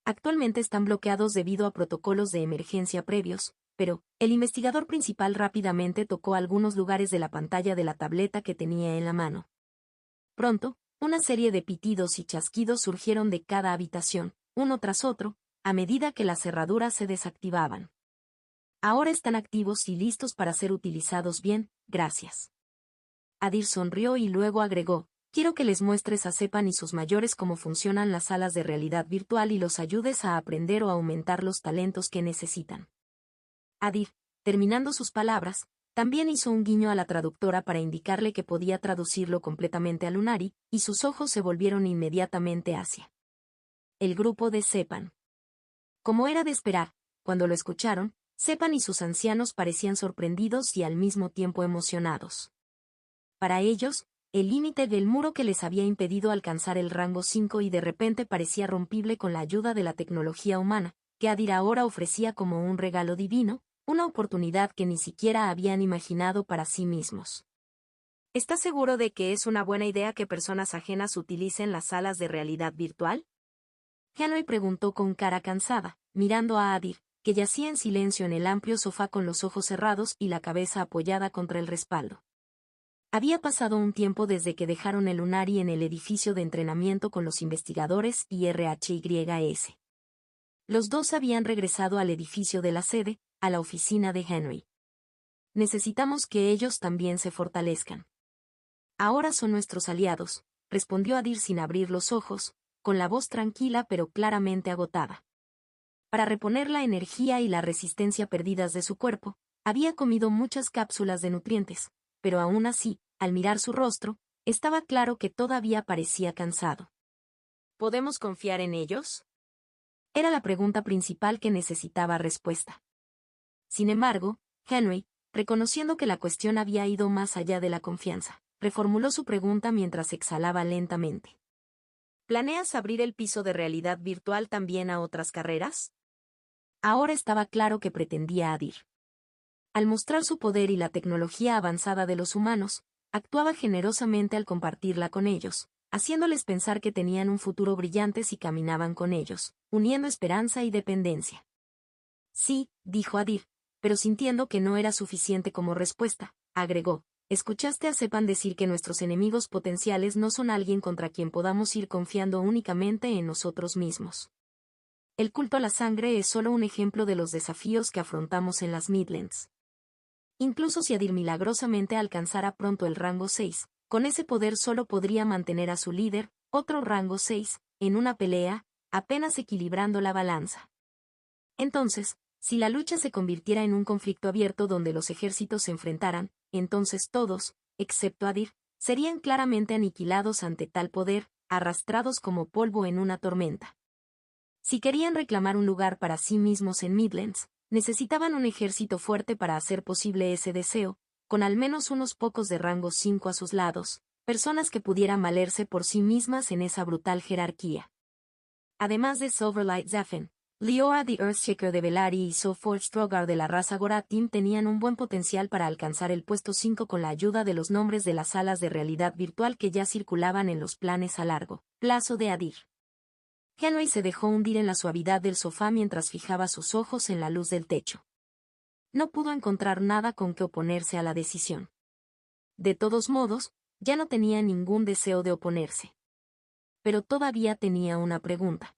Actualmente están bloqueados debido a protocolos de emergencia previos, pero, el investigador principal rápidamente tocó algunos lugares de la pantalla de la tableta que tenía en la mano. Pronto, una serie de pitidos y chasquidos surgieron de cada habitación, uno tras otro, a medida que las cerraduras se desactivaban. Ahora están activos y listos para ser utilizados bien, gracias. Adir sonrió y luego agregó, quiero que les muestres a Sepan y sus mayores cómo funcionan las salas de realidad virtual y los ayudes a aprender o aumentar los talentos que necesitan. Adir, terminando sus palabras, también hizo un guiño a la traductora para indicarle que podía traducirlo completamente al Unari, y sus ojos se volvieron inmediatamente hacia el grupo de Sepan. Como era de esperar, cuando lo escucharon, Sepan y sus ancianos parecían sorprendidos y al mismo tiempo emocionados. Para ellos, el límite del muro que les había impedido alcanzar el rango 5 y de repente parecía rompible con la ayuda de la tecnología humana, que Adir ahora ofrecía como un regalo divino, una oportunidad que ni siquiera habían imaginado para sí mismos. ¿Estás seguro de que es una buena idea que personas ajenas utilicen las salas de realidad virtual? Henry preguntó con cara cansada, mirando a Adir, que yacía en silencio en el amplio sofá con los ojos cerrados y la cabeza apoyada contra el respaldo. Había pasado un tiempo desde que dejaron el Unari en el edificio de entrenamiento con los investigadores y RHYS. Los dos habían regresado al edificio de la sede, a la oficina de Henry. Necesitamos que ellos también se fortalezcan. Ahora son nuestros aliados, respondió Adir sin abrir los ojos, con la voz tranquila pero claramente agotada. Para reponer la energía y la resistencia perdidas de su cuerpo, había comido muchas cápsulas de nutrientes, pero aún así, al mirar su rostro, estaba claro que todavía parecía cansado. ¿Podemos confiar en ellos? Era la pregunta principal que necesitaba respuesta. Sin embargo, Henry, reconociendo que la cuestión había ido más allá de la confianza, reformuló su pregunta mientras exhalaba lentamente. ¿Planeas abrir el piso de realidad virtual también a otras carreras? Ahora estaba claro que pretendía Adir. Al mostrar su poder y la tecnología avanzada de los humanos, actuaba generosamente al compartirla con ellos, haciéndoles pensar que tenían un futuro brillante si caminaban con ellos, uniendo esperanza y dependencia. Sí, dijo Adir, pero sintiendo que no era suficiente como respuesta, agregó, ¿escuchaste a Sepan decir que nuestros enemigos potenciales no son alguien contra quien podamos ir confiando únicamente en nosotros mismos? El culto a la sangre es solo un ejemplo de los desafíos que afrontamos en las Midlands. Incluso si Adir milagrosamente alcanzara pronto el rango 6, con ese poder solo podría mantener a su líder, otro rango 6, en una pelea, apenas equilibrando la balanza. Entonces, si la lucha se convirtiera en un conflicto abierto donde los ejércitos se enfrentaran, entonces todos, excepto Adir, serían claramente aniquilados ante tal poder, arrastrados como polvo en una tormenta. Si querían reclamar un lugar para sí mismos en Midlands, necesitaban un ejército fuerte para hacer posible ese deseo, con al menos unos pocos de rango 5 a sus lados, personas que pudieran valerse por sí mismas en esa brutal jerarquía. Además de Silverlight Zephyr, Leora the Earthshaker de Belari y Soforge Strogar de la raza Goratim tenían un buen potencial para alcanzar el puesto 5 con la ayuda de los nombres de las salas de realidad virtual que ya circulaban en los planes a largo plazo de Adir. Henry se dejó hundir en la suavidad del sofá mientras fijaba sus ojos en la luz del techo. No pudo encontrar nada con que oponerse a la decisión. De todos modos, ya no tenía ningún deseo de oponerse. Pero todavía tenía una pregunta.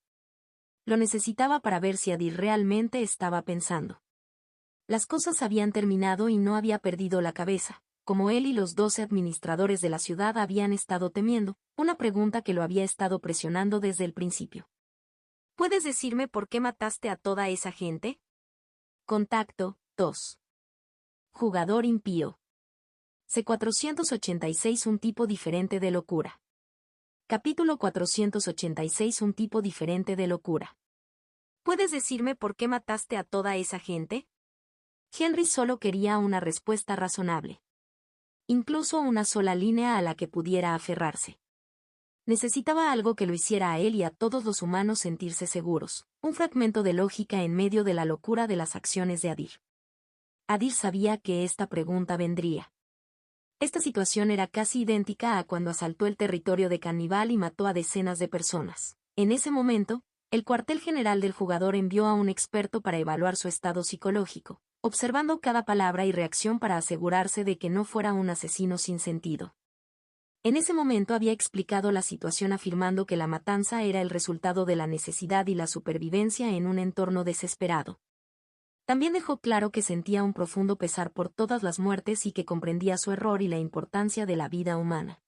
Lo necesitaba para ver si Adir realmente estaba pensando. Las cosas habían terminado y no había perdido la cabeza, como él y los 12 administradores de la ciudad habían estado temiendo, una pregunta que lo había estado presionando desde el principio. ¿Puedes decirme por qué mataste a toda esa gente? Contacto 2. Jugador impío. C486 Un tipo diferente de locura. Capítulo 486 Un tipo diferente de locura. ¿Puedes decirme por qué mataste a toda esa gente? Henry solo quería una respuesta razonable. Incluso una sola línea a la que pudiera aferrarse. Necesitaba algo que lo hiciera a él y a todos los humanos sentirse seguros, un fragmento de lógica en medio de la locura de las acciones de Adir. Adir sabía que esta pregunta vendría. Esta situación era casi idéntica a cuando asaltó el territorio de Cannibal y mató a decenas de personas. En ese momento, el cuartel general del jugador envió a un experto para evaluar su estado psicológico, observando cada palabra y reacción para asegurarse de que no fuera un asesino sin sentido. En ese momento había explicado la situación afirmando que la matanza era el resultado de la necesidad y la supervivencia en un entorno desesperado. También dejó claro que sentía un profundo pesar por todas las muertes y que comprendía su error y la importancia de la vida humana.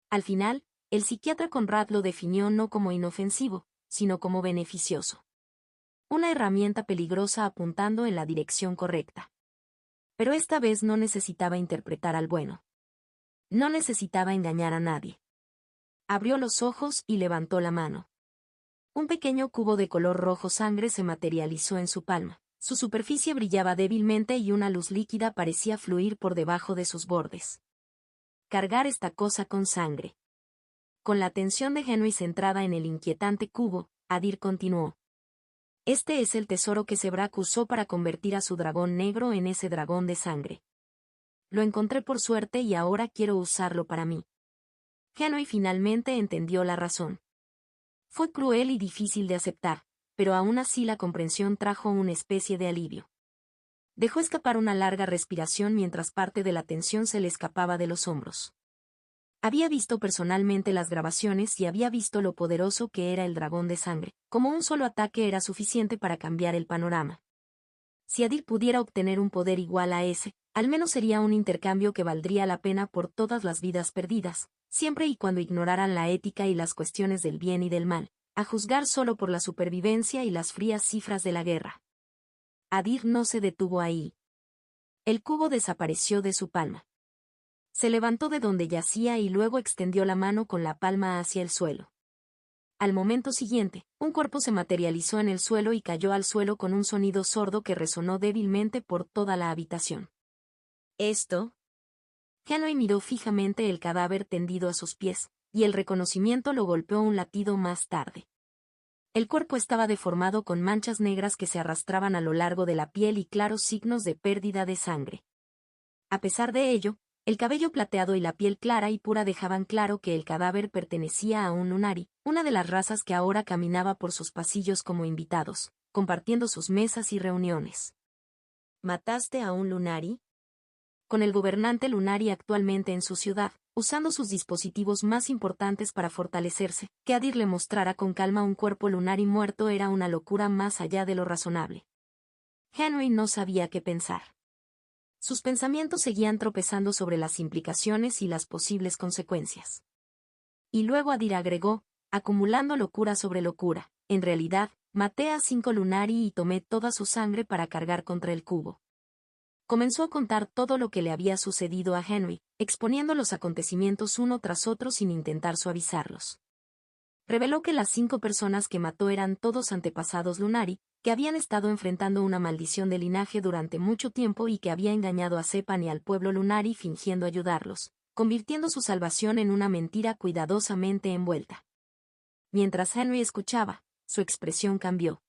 Al final, el psiquiatra Conrad lo definió no como inofensivo, sino como beneficioso. Una herramienta peligrosa apuntando en la dirección correcta. Pero esta vez no necesitaba interpretar al bueno. No necesitaba engañar a nadie. Abrió los ojos y levantó la mano. Un pequeño cubo de color rojo sangre se materializó en su palma. Su superficie brillaba débilmente y una luz líquida parecía fluir por debajo de sus bordes. Cargar esta cosa con sangre. Con la atención de Henry centrada en el inquietante cubo, Adir continuó. Este es el tesoro que Sebrak usó para convertir a su dragón negro en ese dragón de sangre. Lo encontré por suerte y ahora quiero usarlo para mí. Henry finalmente entendió la razón. Fue cruel y difícil de aceptar, pero aún así la comprensión trajo una especie de alivio. Dejó escapar una larga respiración mientras parte de la tensión se le escapaba de los hombros. Había visto personalmente las grabaciones y había visto lo poderoso que era el dragón de sangre, como un solo ataque era suficiente para cambiar el panorama. Si Adir pudiera obtener un poder igual a ese, al menos sería un intercambio que valdría la pena por todas las vidas perdidas, siempre y cuando ignoraran la ética y las cuestiones del bien y del mal, a juzgar solo por la supervivencia y las frías cifras de la guerra. Adir no se detuvo ahí. El cubo desapareció de su palma. Se levantó de donde yacía y luego extendió la mano con la palma hacia el suelo. Al momento siguiente, un cuerpo se materializó en el suelo y cayó al suelo con un sonido sordo que resonó débilmente por toda la habitación. ¿Esto? Henry miró fijamente el cadáver tendido a sus pies, y el reconocimiento lo golpeó un latido más tarde. El cuerpo estaba deformado con manchas negras que se arrastraban a lo largo de la piel y claros signos de pérdida de sangre. A pesar de ello, el cabello plateado y la piel clara y pura dejaban claro que el cadáver pertenecía a un Lunari, una de las razas que ahora caminaba por sus pasillos como invitados, compartiendo sus mesas y reuniones. ¿Mataste a un Lunari? Con el gobernante Lunari actualmente en su ciudad, usando sus dispositivos más importantes para fortalecerse, que Adir le mostrara con calma un cuerpo Lunari muerto era una locura más allá de lo razonable. Henry no sabía qué pensar. Sus pensamientos seguían tropezando sobre las implicaciones y las posibles consecuencias. Y luego Adir agregó, acumulando locura sobre locura, en realidad, maté a 5 Lunari y tomé toda su sangre para cargar contra el cubo. Comenzó a contar todo lo que le había sucedido a Henry, exponiendo los acontecimientos uno tras otro sin intentar suavizarlos. Reveló que las 5 personas que mató eran todos antepasados Lunari, que habían estado enfrentando una maldición de linaje durante mucho tiempo y que había engañado a Sepan y al pueblo Lunari fingiendo ayudarlos, convirtiendo su salvación en una mentira cuidadosamente envuelta. Mientras Henry escuchaba, su expresión cambió.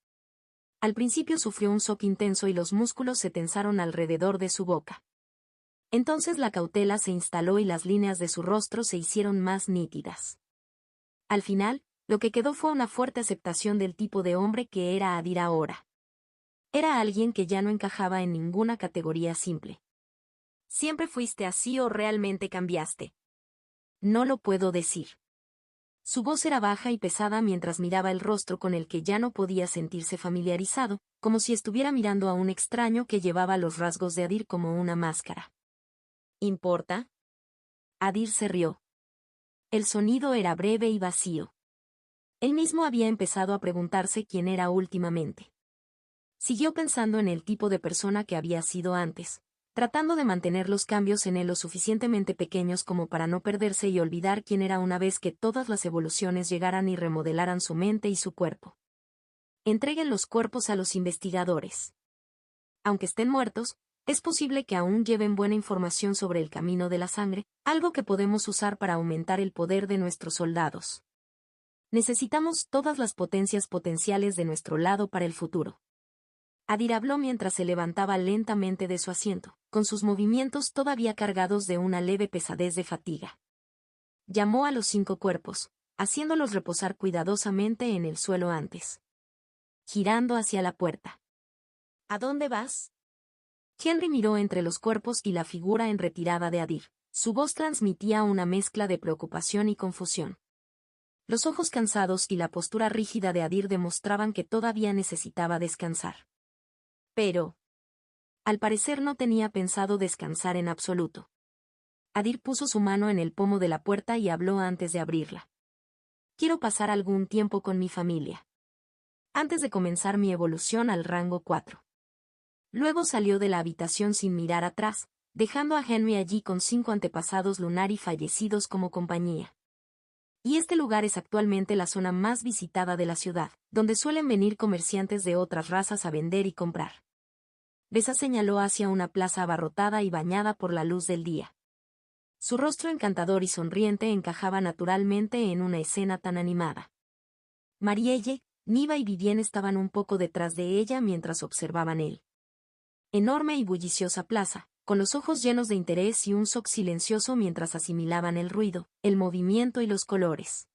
Al principio sufrió un shock intenso y los músculos se tensaron alrededor de su boca. Entonces la cautela se instaló y las líneas de su rostro se hicieron más nítidas. Al final, lo que quedó fue una fuerte aceptación del tipo de hombre que era Adir ahora. Era alguien que ya no encajaba en ninguna categoría simple. ¿Siempre fuiste así o realmente cambiaste? No lo puedo decir. Su voz era baja y pesada mientras miraba el rostro con el que ya no podía sentirse familiarizado, como si estuviera mirando a un extraño que llevaba los rasgos de Adir como una máscara. ¿Importa? Adir se rió. El sonido era breve y vacío. Él mismo había empezado a preguntarse quién era últimamente. Siguió pensando en el tipo de persona que había sido antes, tratando de mantener los cambios en él lo suficientemente pequeños como para no perderse y olvidar quién era una vez que todas las evoluciones llegaran y remodelaran su mente y su cuerpo. Entreguen los cuerpos a los investigadores. Aunque estén muertos, es posible que aún lleven buena información sobre el camino de la sangre, algo que podemos usar para aumentar el poder de nuestros soldados. Necesitamos todas las potencias potenciales de nuestro lado para el futuro. Adir habló mientras se levantaba lentamente de su asiento, con sus movimientos todavía cargados de una leve pesadez de fatiga. Llamó a los 5 cuerpos, haciéndolos reposar cuidadosamente en el suelo antes. Girando hacia la puerta. ¿A dónde vas? Henry miró entre los cuerpos y la figura en retirada de Adir. Su voz transmitía una mezcla de preocupación y confusión. Los ojos cansados y la postura rígida de Adir demostraban que todavía necesitaba descansar. Pero, al parecer no tenía pensado descansar en absoluto. Adir puso su mano en el pomo de la puerta y habló antes de abrirla. Quiero pasar algún tiempo con mi familia. Antes de comenzar mi evolución al rango 4. Luego salió de la habitación sin mirar atrás, dejando a Henry allí con 5 antepasados Lunari fallecidos como compañía. Y este lugar es actualmente la zona más visitada de la ciudad, donde suelen venir comerciantes de otras razas a vender y comprar. Besa señaló hacia una plaza abarrotada y bañada por la luz del día. Su rostro encantador y sonriente encajaba naturalmente en una escena tan animada. Marielle, Niva y Vivien estaban un poco detrás de ella mientras observaban él. Enorme y bulliciosa plaza, con los ojos llenos de interés y un shock silencioso mientras asimilaban el ruido, el movimiento y los colores.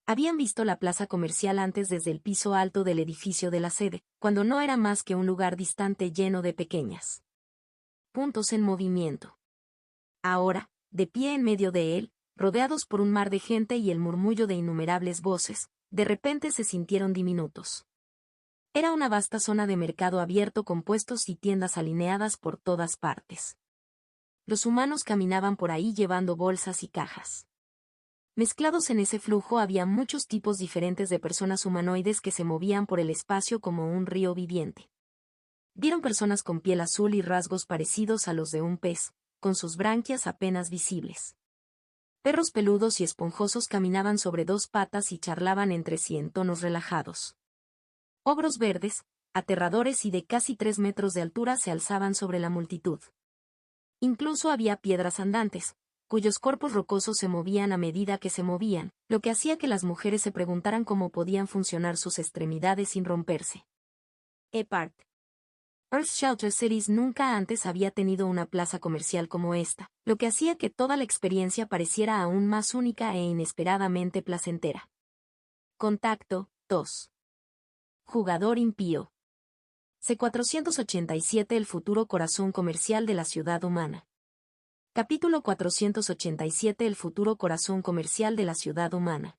Habían visto la plaza comercial antes desde el piso alto del edificio de la sede, cuando no era más que un lugar distante lleno de pequeñas puntos en movimiento. Ahora, de pie en medio de él, rodeados por un mar de gente y el murmullo de innumerables voces, de repente se sintieron diminutos. Era una vasta zona de mercado abierto con puestos y tiendas alineadas por todas partes. Los humanos caminaban por ahí llevando bolsas y cajas. Mezclados en ese flujo había muchos tipos diferentes de personas humanoides que se movían por el espacio como un río viviente. Vieron personas con piel azul y rasgos parecidos a los de un pez, con sus branquias apenas visibles. Perros peludos y esponjosos caminaban sobre 2 patas y charlaban entre sí en tonos relajados. Ogros verdes, aterradores y de casi 3 metros de altura se alzaban sobre la multitud. Incluso había piedras andantes, cuyos cuerpos rocosos se movían a medida que se movían, lo que hacía que las mujeres se preguntaran cómo podían funcionar sus extremidades sin romperse. Epart. Earthshelter Cities nunca antes había tenido una plaza comercial como esta, lo que hacía que toda la experiencia pareciera aún más única e inesperadamente placentera. Contacto 2. Jugador impío. C487 El futuro corazón comercial de la ciudad humana. Capítulo 487 El futuro corazón comercial de la ciudad humana.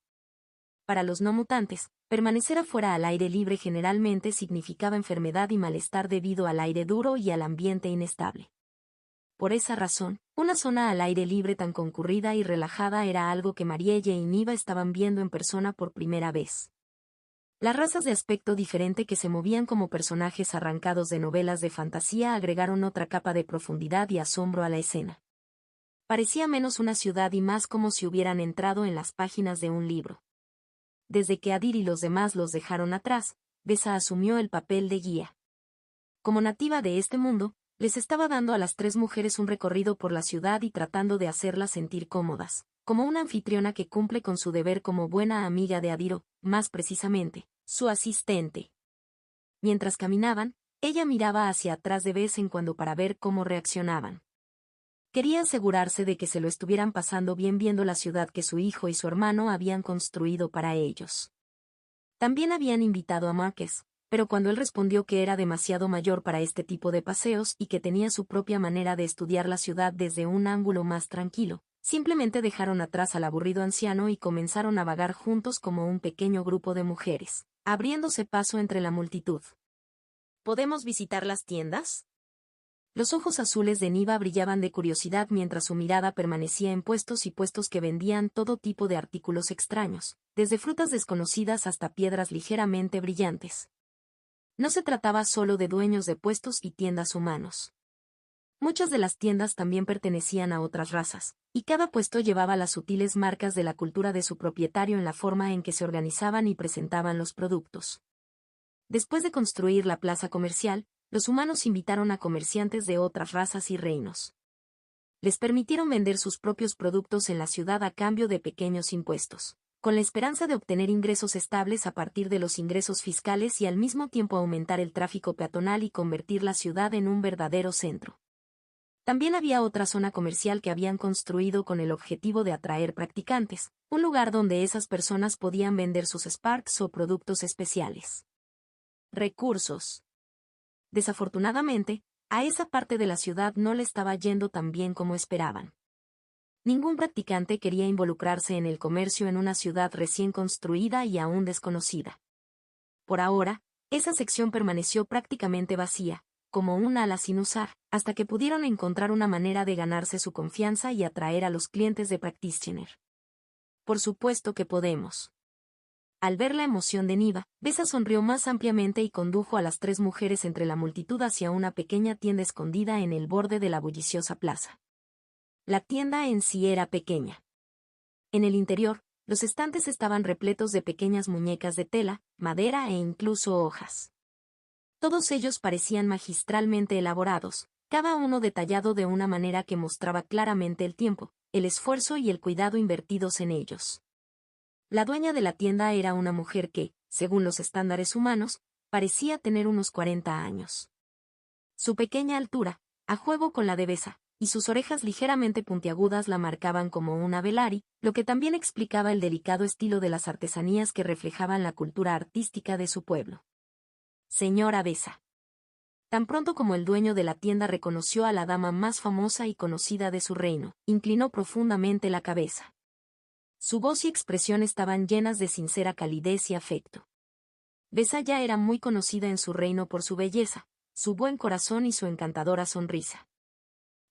Para los no mutantes, permanecer afuera al aire libre generalmente significaba enfermedad y malestar debido al aire duro y al ambiente inestable. Por esa razón, una zona al aire libre tan concurrida y relajada era algo que Marielle y Niva estaban viendo en persona por primera vez. Las razas de aspecto diferente que se movían como personajes arrancados de novelas de fantasía agregaron otra capa de profundidad y asombro a la escena. Parecía menos una ciudad y más como si hubieran entrado en las páginas de un libro. Desde que Adir y los demás los dejaron atrás, Besa asumió el papel de guía. Como nativa de este mundo, les estaba dando a las 3 mujeres un recorrido por la ciudad y tratando de hacerlas sentir cómodas, como una anfitriona que cumple con su deber como buena amiga de Adiro, más precisamente, su asistente. Mientras caminaban, ella miraba hacia atrás de vez en cuando para ver cómo reaccionaban. Quería asegurarse de que se lo estuvieran pasando bien viendo la ciudad que su hijo y su hermano habían construido para ellos. También habían invitado a Marquez, pero cuando él respondió que era demasiado mayor para este tipo de paseos y que tenía su propia manera de estudiar la ciudad desde un ángulo más tranquilo, simplemente dejaron atrás al aburrido anciano y comenzaron a vagar juntos como un pequeño grupo de mujeres, abriéndose paso entre la multitud. ¿Podemos visitar las tiendas? Los ojos azules de Niva brillaban de curiosidad mientras su mirada permanecía en puestos y puestos que vendían todo tipo de artículos extraños, desde frutas desconocidas hasta piedras ligeramente brillantes. No se trataba solo de dueños de puestos y tiendas humanos. Muchas de las tiendas también pertenecían a otras razas, y cada puesto llevaba las sutiles marcas de la cultura de su propietario en la forma en que se organizaban y presentaban los productos. Después de construir la plaza comercial, los humanos invitaron a comerciantes de otras razas y reinos. Les permitieron vender sus propios productos en la ciudad a cambio de pequeños impuestos, con la esperanza de obtener ingresos estables a partir de los ingresos fiscales y al mismo tiempo aumentar el tráfico peatonal y convertir la ciudad en un verdadero centro. También había otra zona comercial que habían construido con el objetivo de atraer practicantes, un lugar donde esas personas podían vender sus Sparks o productos especiales. Recursos. Desafortunadamente, a esa parte de la ciudad no le estaba yendo tan bien como esperaban. Ningún practicante quería involucrarse en el comercio en una ciudad recién construida y aún desconocida. Por ahora, esa sección permaneció prácticamente vacía, como un ala sin usar, hasta que pudieron encontrar una manera de ganarse su confianza y atraer a los clientes de Practitioner. Por supuesto que podemos. Al ver la emoción de Niva, Besa sonrió más ampliamente y condujo a las tres mujeres entre la multitud hacia una pequeña tienda escondida en el borde de la bulliciosa plaza. La tienda en sí era pequeña. En el interior, los estantes estaban repletos de pequeñas muñecas de tela, madera e incluso hojas. Todos ellos parecían magistralmente elaborados, cada uno detallado de una manera que mostraba claramente el tiempo, el esfuerzo y el cuidado invertidos en ellos. La dueña de la tienda era una mujer que, según los estándares humanos, parecía tener unos 40 años. Su pequeña altura, a juego con la de Besa, y sus orejas ligeramente puntiagudas la marcaban como una velari, lo que también explicaba el delicado estilo de las artesanías que reflejaban la cultura artística de su pueblo. Señora Besa. Tan pronto como el dueño de la tienda reconoció a la dama más famosa y conocida de su reino, inclinó profundamente la cabeza. Su voz y expresión estaban llenas de sincera calidez y afecto. Besa ya era muy conocida en su reino por su belleza, su buen corazón y su encantadora sonrisa.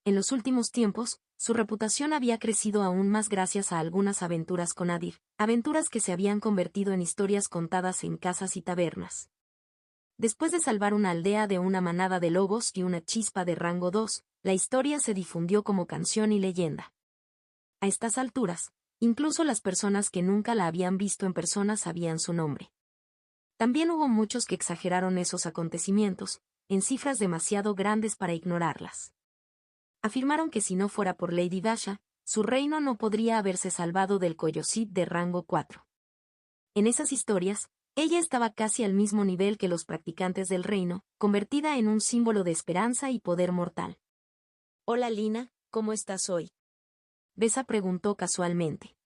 En los últimos tiempos, su reputación había crecido aún más gracias a algunas aventuras con Adir, aventuras que se habían convertido en historias contadas en casas y tabernas. Después de salvar una aldea de una manada de lobos y una chispa de rango 2, la historia se difundió como canción y leyenda. A estas alturas, incluso las personas que nunca la habían visto en persona sabían su nombre. También hubo muchos que exageraron esos acontecimientos, en cifras demasiado grandes para ignorarlas. Afirmaron que si no fuera por Lady Basha, su reino no podría haberse salvado del Coyosid de rango 4. En esas historias, ella estaba casi al mismo nivel que los practicantes del reino, convertida en un símbolo de esperanza y poder mortal. «Hola Lina, ¿cómo estás hoy?», Besa preguntó casualmente.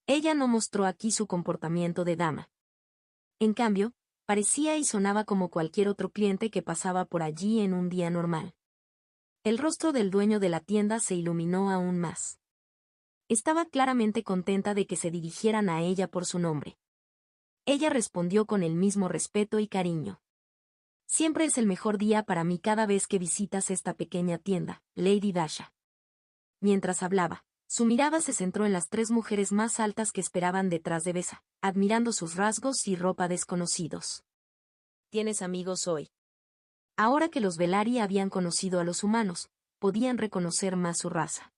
Ella no mostró aquí su comportamiento de dama. En cambio, parecía y sonaba como cualquier otro cliente que pasaba por allí en un día normal. El rostro del dueño de la tienda se iluminó aún más. Estaba claramente contenta de que se dirigieran a ella por su nombre. Ella respondió con el mismo respeto y cariño. «Siempre es el mejor día para mí cada vez que visitas esta pequeña tienda, Lady Dasha». Mientras hablaba, su mirada se centró en las tres mujeres más altas que esperaban detrás de Besa, admirando sus rasgos y ropa desconocidos. «¿Tienes amigos hoy?». Ahora que los Velari habían conocido a los humanos, podían reconocer más su raza.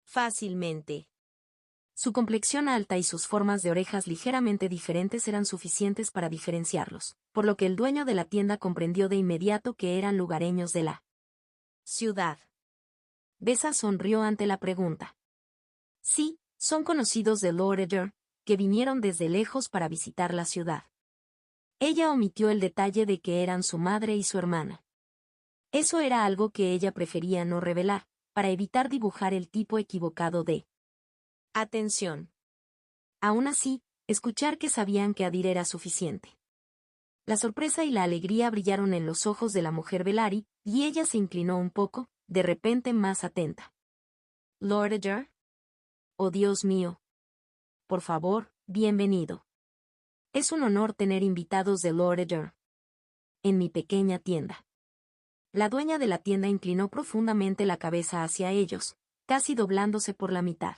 «Fácilmente». Su complexión alta y sus formas de orejas ligeramente diferentes eran suficientes para diferenciarlos, por lo que el dueño de la tienda comprendió de inmediato que eran lugareños de la ciudad. Besa sonrió ante la pregunta. «Sí, son conocidos de Lord Edger, que vinieron desde lejos para visitar la ciudad». Ella omitió el detalle de que eran su madre y su hermana. Eso era algo que ella prefería no revelar, para evitar dibujar el tipo equivocado de atención. Aún así, escuchar que sabían que Adir era suficiente. La sorpresa y la alegría brillaron en los ojos de la mujer Velari, y ella se inclinó un poco, de repente más atenta. ¿Lord Adir? Oh Dios mío. Por favor, bienvenido. Es un honor tener invitados de Lord Adir en mi pequeña tienda. La dueña de la tienda inclinó profundamente la cabeza hacia ellos, casi doblándose por la mitad.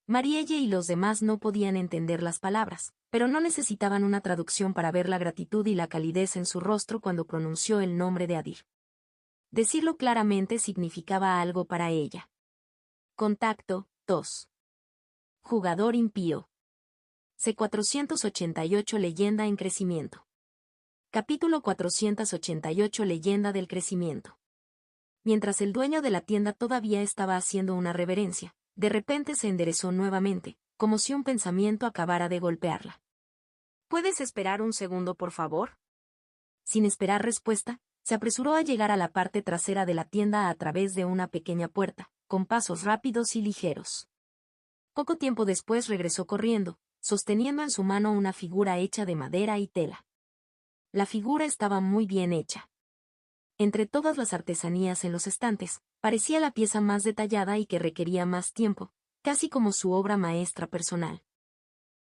Marielle y los demás no podían entender las palabras, pero no necesitaban una traducción para ver la gratitud y la calidez en su rostro cuando pronunció el nombre de Adir. Decirlo claramente significaba algo para ella. Contacto, 2. Jugador impío. C488 Leyenda en crecimiento. Capítulo 488 Leyenda del crecimiento. Mientras el dueño de la tienda todavía estaba haciendo una reverencia, de repente se enderezó nuevamente, como si un pensamiento acabara de golpearla. ¿Puedes esperar un segundo, por favor? Sin esperar respuesta, se apresuró a llegar a la parte trasera de la tienda a través de una pequeña puerta, con pasos rápidos y ligeros. Poco tiempo después regresó corriendo, sosteniendo en su mano una figura hecha de madera y tela. La figura estaba muy bien hecha. Entre todas las artesanías en los estantes, parecía la pieza más detallada y que requería más tiempo, casi como su obra maestra personal.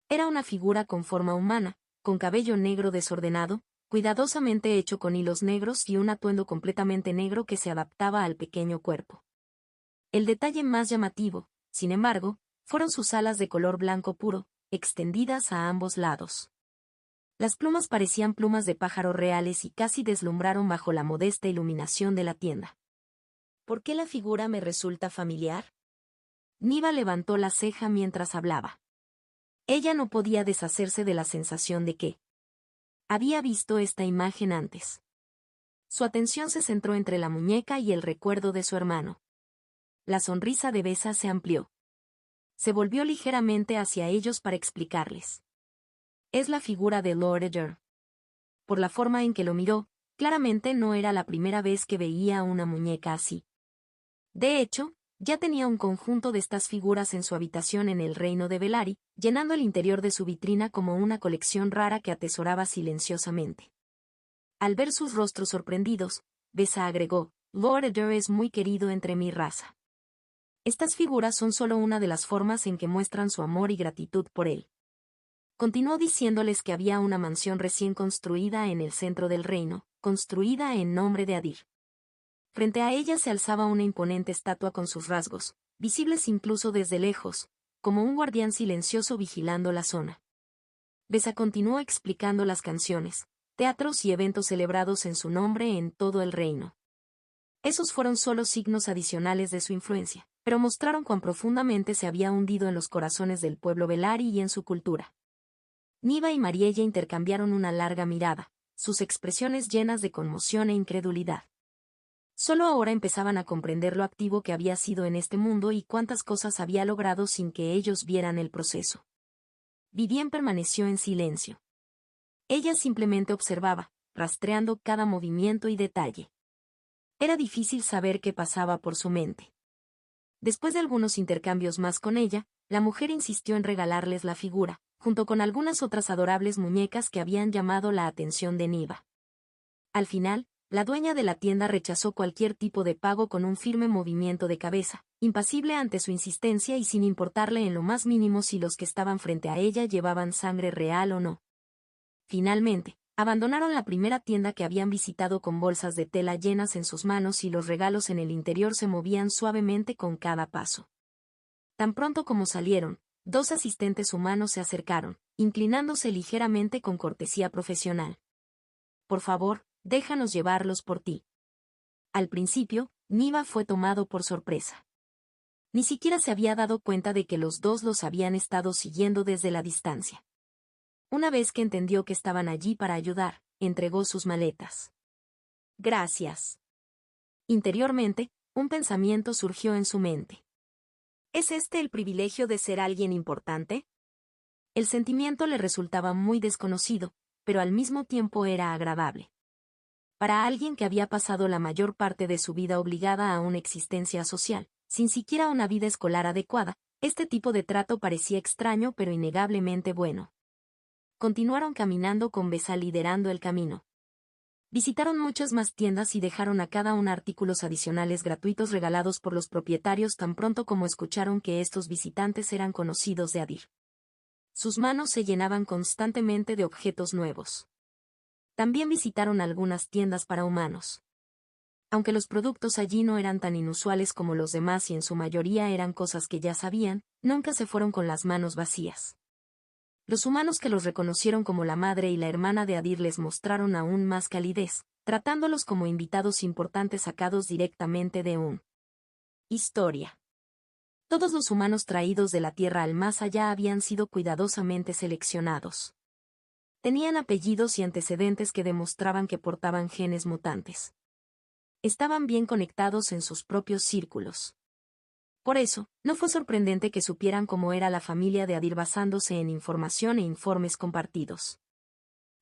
Era una figura con forma humana, con cabello negro desordenado, cuidadosamente hecho con hilos negros y un atuendo completamente negro que se adaptaba al pequeño cuerpo. El detalle más llamativo, sin embargo, fueron sus alas de color blanco puro, extendidas a ambos lados. Las plumas parecían plumas de pájaro reales y casi deslumbraron bajo la modesta iluminación de la tienda. ¿Por qué la figura me resulta familiar? Niva levantó la ceja mientras hablaba. Ella no podía deshacerse de la sensación de que había visto esta imagen antes. Su atención se centró entre la muñeca y el recuerdo de su hermano. La sonrisa de Besa se amplió. Se volvió ligeramente hacia ellos para explicarles. Es la figura de Lord Adir. Por la forma en que lo miró, claramente no era la primera vez que veía una muñeca así. De hecho, ya tenía un conjunto de estas figuras en su habitación en el reino de Velari, llenando el interior de su vitrina como una colección rara que atesoraba silenciosamente. Al ver sus rostros sorprendidos, Besa agregó, Lord Adir es muy querido entre mi raza. Estas figuras son solo una de las formas en que muestran su amor y gratitud por él. Continuó diciéndoles que había una mansión recién construida en el centro del reino, construida en nombre de Adir. Frente a ella se alzaba una imponente estatua con sus rasgos, visibles incluso desde lejos, como un guardián silencioso vigilando la zona. Besa continuó explicando las canciones, teatros y eventos celebrados en su nombre en todo el reino. Esos fueron solo signos adicionales de su influencia, pero mostraron cuán profundamente se había hundido en los corazones del pueblo Velari y en su cultura. Niva y Mariella intercambiaron una larga mirada, sus expresiones llenas de conmoción e incredulidad. Solo ahora empezaban a comprender lo activo que había sido en este mundo y cuántas cosas había logrado sin que ellos vieran el proceso. Vivien permaneció en silencio. Ella simplemente observaba, rastreando cada movimiento y detalle. Era difícil saber qué pasaba por su mente. Después de algunos intercambios más con ella, la mujer insistió en regalarles la figura, junto con algunas otras adorables muñecas que habían llamado la atención de Niva. Al final, la dueña de la tienda rechazó cualquier tipo de pago con un firme movimiento de cabeza, impasible ante su insistencia y sin importarle en lo más mínimo si los que estaban frente a ella llevaban sangre real o no. Finalmente, abandonaron la primera tienda que habían visitado con bolsas de tela llenas en sus manos y los regalos en el interior se movían suavemente con cada paso. Tan pronto como salieron, dos asistentes humanos se acercaron, inclinándose ligeramente con cortesía profesional. Por favor, déjanos llevarlos por ti. Al principio, Niva fue tomado por sorpresa. Ni siquiera se había dado cuenta de que los dos los habían estado siguiendo desde la distancia. Una vez que entendió que estaban allí para ayudar, entregó sus maletas. Gracias. Interiormente, un pensamiento surgió en su mente. ¿Es este el privilegio de ser alguien importante? El sentimiento le resultaba muy desconocido, pero al mismo tiempo era agradable. Para alguien que había pasado la mayor parte de su vida obligada a una existencia social, sin siquiera una vida escolar adecuada, este tipo de trato parecía extraño pero innegablemente bueno. Continuaron caminando con Besa liderando el camino. Visitaron muchas más tiendas y dejaron a cada una artículos adicionales gratuitos regalados por los propietarios tan pronto como escucharon que estos visitantes eran conocidos de Adir. Sus manos se llenaban constantemente de objetos nuevos. También visitaron algunas tiendas para humanos. Aunque los productos allí no eran tan inusuales como los demás y en su mayoría eran cosas que ya sabían, nunca se fueron con las manos vacías. Los humanos que los reconocieron como la madre y la hermana de Adir les mostraron aún más calidez, tratándolos como invitados importantes sacados directamente de un historia. Todos los humanos traídos de la Tierra al más allá habían sido cuidadosamente seleccionados. Tenían apellidos y antecedentes que demostraban que portaban genes mutantes. Estaban bien conectados en sus propios círculos. Por eso, no fue sorprendente que supieran cómo era la familia de Adir basándose en información e informes compartidos.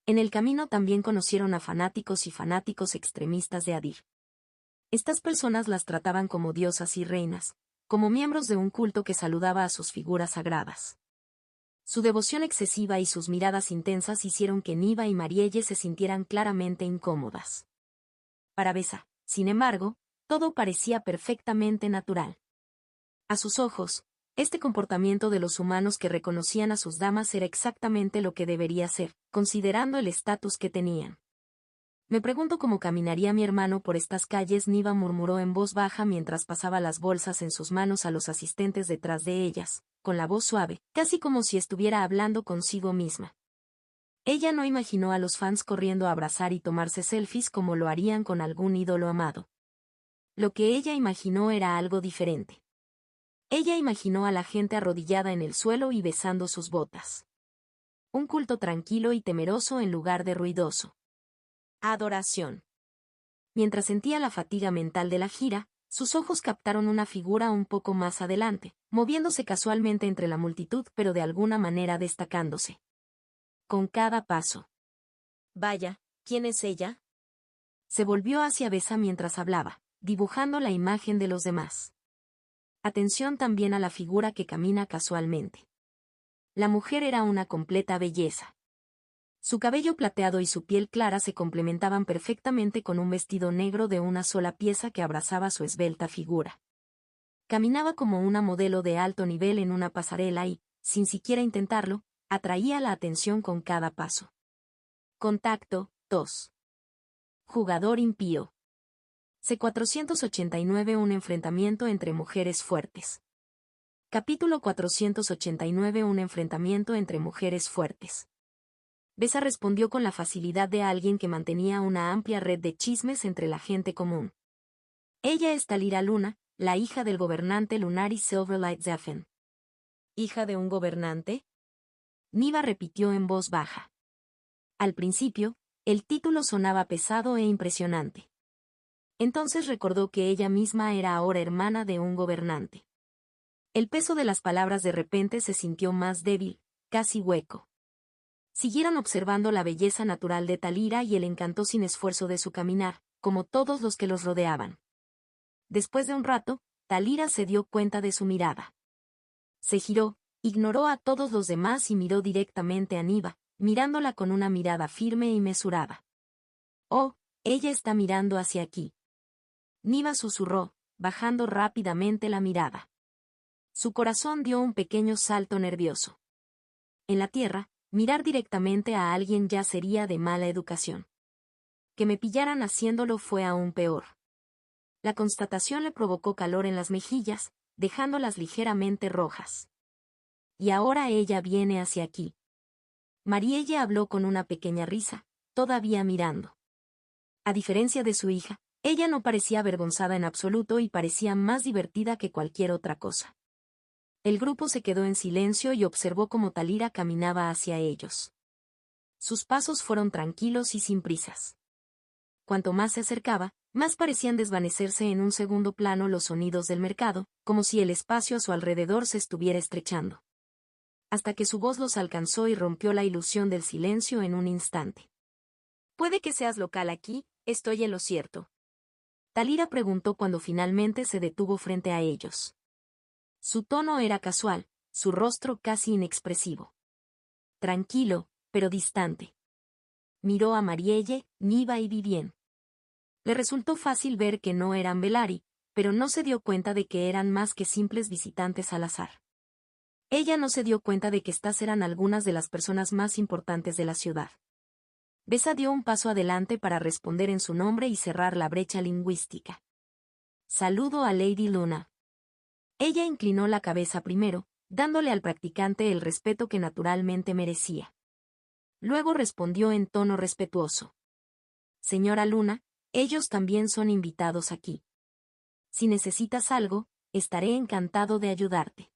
En el camino también conocieron a fanáticos y fanáticos extremistas de Adir. Estas personas las trataban como diosas y reinas, como miembros de un culto que saludaba a sus figuras sagradas. Su devoción excesiva y sus miradas intensas hicieron que Niva y Marielle se sintieran claramente incómodas. Para Besa, sin embargo, todo parecía perfectamente natural. A sus ojos, este comportamiento de los humanos que reconocían a sus damas era exactamente lo que debería ser, considerando el estatus que tenían. Me pregunto cómo caminaría mi hermano por estas calles, Niva murmuró en voz baja mientras pasaba las bolsas en sus manos a los asistentes detrás de ellas, con la voz suave, casi como si estuviera hablando consigo misma. Ella no imaginó a los fans corriendo a abrazar y tomarse selfies como lo harían con algún ídolo amado. Lo que ella imaginó era algo diferente. Ella imaginó a la gente arrodillada en el suelo y besando sus botas. Un culto tranquilo y temeroso en lugar de ruidoso. Adoración. Mientras sentía la fatiga mental de la gira, sus ojos captaron una figura un poco más adelante, moviéndose casualmente entre la multitud pero de alguna manera destacándose. Con cada paso. Vaya, ¿quién es ella? Se volvió hacia Besa mientras hablaba, dibujando la imagen de los demás. Atención también a la figura que camina casualmente. La mujer era una completa belleza. Su cabello plateado y su piel clara se complementaban perfectamente con un vestido negro de una sola pieza que abrazaba su esbelta figura. Caminaba como una modelo de alto nivel en una pasarela y, sin siquiera intentarlo, atraía la atención con cada paso. Contacto, 2. Jugador impío. C489 Un enfrentamiento entre mujeres fuertes. Capítulo 489 Un enfrentamiento entre mujeres fuertes. Besa respondió con la facilidad de alguien que mantenía una amplia red de chismes entre la gente común. Ella es Talira Luna, la hija del gobernante Lunaris Silverlight Zephyr. ¿Hija de un gobernante? Niva repitió en voz baja. Al principio, el título sonaba pesado e impresionante. Entonces recordó que ella misma era ahora hermana de un gobernante. El peso de las palabras de repente se sintió más débil, casi hueco. Siguieron observando la belleza natural de Talira y el encanto sin esfuerzo de su caminar, como todos los que los rodeaban. Después de un rato, Talira se dio cuenta de su mirada. Se giró, ignoró a todos los demás y miró directamente a Niva, mirándola con una mirada firme y mesurada. «Oh, ella está mirando hacia aquí». Niva susurró, bajando rápidamente la mirada. Su corazón dio un pequeño salto nervioso. En la tierra, mirar directamente a alguien ya sería de mala educación. Que me pillaran haciéndolo fue aún peor. La constatación le provocó calor en las mejillas, dejándolas ligeramente rojas. Y ahora ella viene hacia aquí. Marielle habló con una pequeña risa, todavía mirando. A diferencia de su hija, ella no parecía avergonzada en absoluto y parecía más divertida que cualquier otra cosa. El grupo se quedó en silencio y observó cómo Talira caminaba hacia ellos. Sus pasos fueron tranquilos y sin prisas. Cuanto más se acercaba, más parecían desvanecerse en un segundo plano los sonidos del mercado, como si el espacio a su alrededor se estuviera estrechando. hasta que su voz los alcanzó y rompió la ilusión del silencio en un instante. «Puede que seas local aquí, estoy en lo cierto». Talira preguntó cuando finalmente se detuvo frente a ellos. Su tono era casual, su rostro casi inexpresivo. Tranquilo, pero distante. Miró a Marielle, Niva y Vivien. Le resultó fácil ver que no eran Velari, pero no se dio cuenta de que eran más que simples visitantes al azar. Ella no se dio cuenta de que estas eran algunas de las personas más importantes de la ciudad. Besa dio un paso adelante para responder en su nombre y cerrar la brecha lingüística. «Saludo a Lady Luna». Ella inclinó la cabeza primero, dándole al practicante el respeto que naturalmente merecía. Luego respondió en tono respetuoso. «Señora Luna, ellos también son invitados aquí. Si necesitas algo, estaré encantado de ayudarte».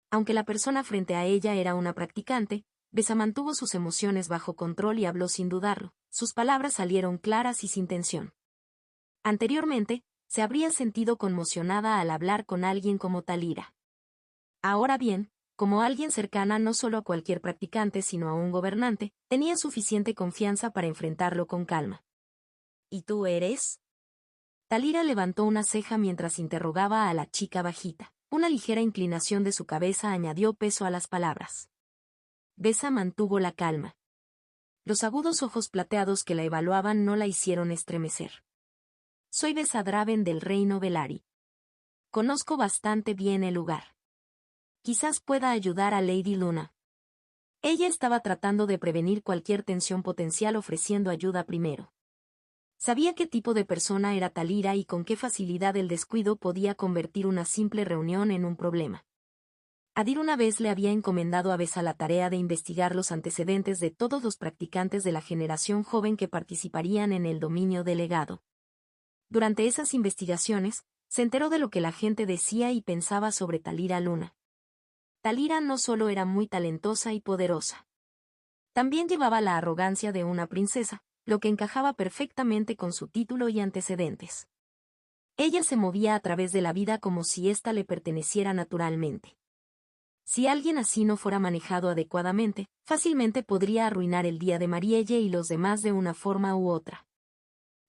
Aunque la persona frente a ella era una practicante, Besa mantuvo sus emociones bajo control y habló sin dudarlo. Sus palabras salieron claras y sin tensión. Anteriormente, se habría sentido conmocionada al hablar con alguien como Talira. Ahora bien, como alguien cercana no solo a cualquier practicante sino a un gobernante, tenía suficiente confianza para enfrentarlo con calma. «¿Y tú eres?». Talira levantó una ceja mientras interrogaba a la chica bajita. Una ligera inclinación de su cabeza añadió peso a las palabras. Besa mantuvo la calma. Los agudos ojos plateados que la evaluaban no la hicieron estremecer. «Soy Besa Draven del reino Velari. Conozco bastante bien el lugar. Quizás pueda ayudar a Lady Luna». Ella estaba tratando de prevenir cualquier tensión potencial ofreciendo ayuda primero. Sabía qué tipo de persona era Talira y con qué facilidad el descuido podía convertir una simple reunión en un problema. Adir una vez le había encomendado a Besa la tarea de investigar los antecedentes de todos los practicantes de la generación joven que participarían en el dominio del legado. Durante esas investigaciones, se enteró de lo que la gente decía y pensaba sobre Talira Luna. Talira no solo era muy talentosa y poderosa. También llevaba la arrogancia de una princesa, lo que encajaba perfectamente con su título y antecedentes. Ella se movía a través de la vida como si ésta le perteneciera naturalmente. Si alguien así no fuera manejado adecuadamente, fácilmente podría arruinar el día de Marielle y los demás de una forma u otra.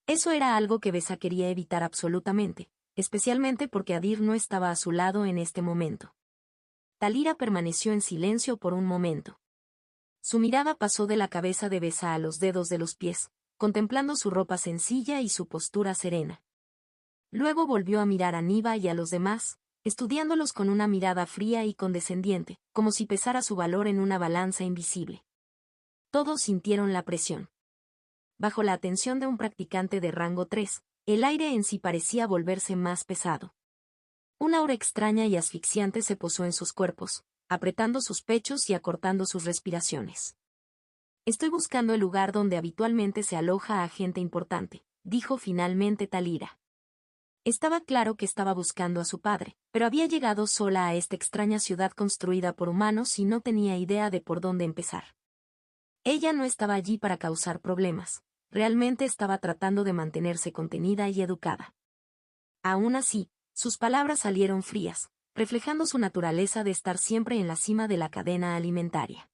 Eso era algo que Besa quería evitar absolutamente, especialmente porque Adir no estaba a su lado en este momento. Talira permaneció en silencio por un momento. Su mirada pasó de la cabeza de Besa a los dedos de los pies, contemplando su ropa sencilla y su postura serena. Luego volvió a mirar a Niva y a los demás, estudiándolos con una mirada fría y condescendiente, como si pesara su valor en una balanza invisible. Todos sintieron la presión. Bajo la atención de un practicante de rango 3, el aire en sí parecía volverse más pesado. Una aura extraña y asfixiante se posó en sus cuerpos, apretando sus pechos y acortando sus respiraciones. «Estoy buscando el lugar donde habitualmente se aloja a gente importante», dijo finalmente Talira. Estaba claro que estaba buscando a su padre, pero había llegado sola a esta extraña ciudad construida por humanos y no tenía idea de por dónde empezar. Ella no estaba allí para causar problemas, realmente estaba tratando de mantenerse contenida y educada. Aún así, sus palabras salieron frías, reflejando su naturaleza de estar siempre en la cima de la cadena alimentaria.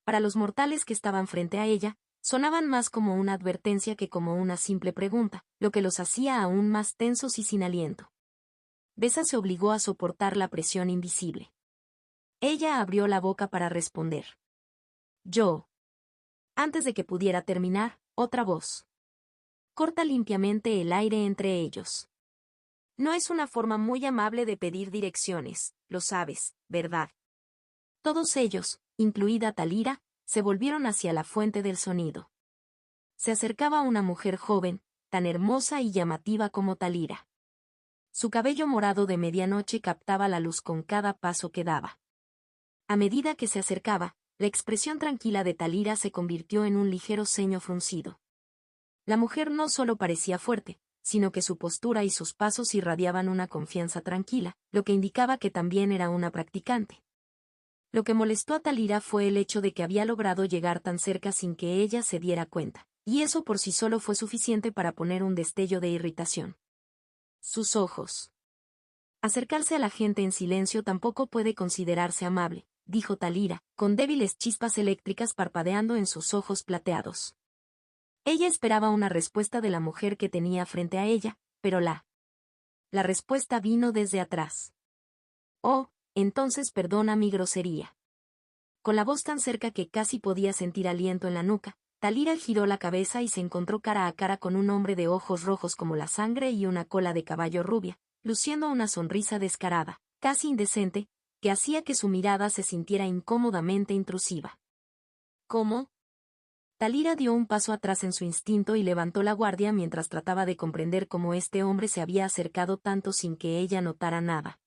Para los mortales que estaban frente a ella, sonaban más como una advertencia que como una simple pregunta, lo que los hacía aún más tensos y sin aliento. Besa se obligó a soportar la presión invisible. Ella abrió la boca para responder. «Yo». Antes de que pudiera terminar, otra voz. Corta limpiamente el aire entre ellos. «No es una forma muy amable de pedir direcciones, lo sabes, ¿verdad?». Todos ellos, incluida Talira, se volvieron hacia la fuente del sonido. Se acercaba una mujer joven, tan hermosa y llamativa como Talira. Su cabello morado de medianoche captaba la luz con cada paso que daba. A medida que se acercaba, la expresión tranquila de Talira se convirtió en un ligero ceño fruncido. La mujer no solo parecía fuerte, sino que su postura y sus pasos irradiaban una confianza tranquila, lo que indicaba que también era una practicante. Lo que molestó a Talira fue el hecho de que había logrado llegar tan cerca sin que ella se diera cuenta, y eso por sí solo fue suficiente para poner un destello de irritación. Sus ojos. Acercarse a la gente en silencio tampoco puede considerarse amable, dijo Talira, con débiles chispas eléctricas parpadeando en sus ojos plateados. Ella esperaba una respuesta de la mujer que tenía frente a ella, pero la respuesta vino desde atrás. Oh, entonces perdona mi grosería. Con la voz tan cerca que casi podía sentir aliento en la nuca, Talira giró la cabeza y se encontró cara a cara con un hombre de ojos rojos como la sangre y una cola de caballo rubia, luciendo una sonrisa descarada, casi indecente, que hacía que su mirada se sintiera incómodamente intrusiva. ¿Cómo? Talira dio un paso atrás en su instinto y levantó la guardia mientras trataba de comprender cómo este hombre se había acercado tanto sin que ella notara nada.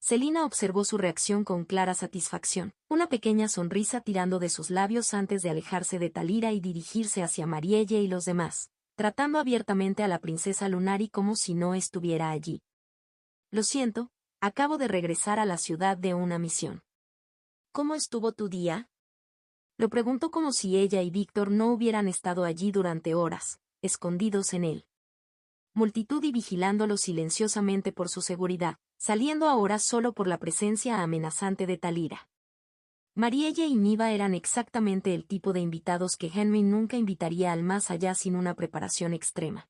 Selina observó su reacción con clara satisfacción, una pequeña sonrisa tirando de sus labios antes de alejarse de Talira y dirigirse hacia Marielle y los demás, tratando abiertamente a la princesa Lunari como si no estuviera allí. Lo siento, acabo de regresar a la ciudad de una misión. ¿Cómo estuvo tu día? Lo preguntó como si ella y Víctor no hubieran estado allí durante horas, escondidos en él. Multitud y vigilándolo silenciosamente por su seguridad, saliendo ahora solo por la presencia amenazante de Talira. Marielle y Niva eran exactamente el tipo de invitados que Henry nunca invitaría al más allá sin una preparación extrema.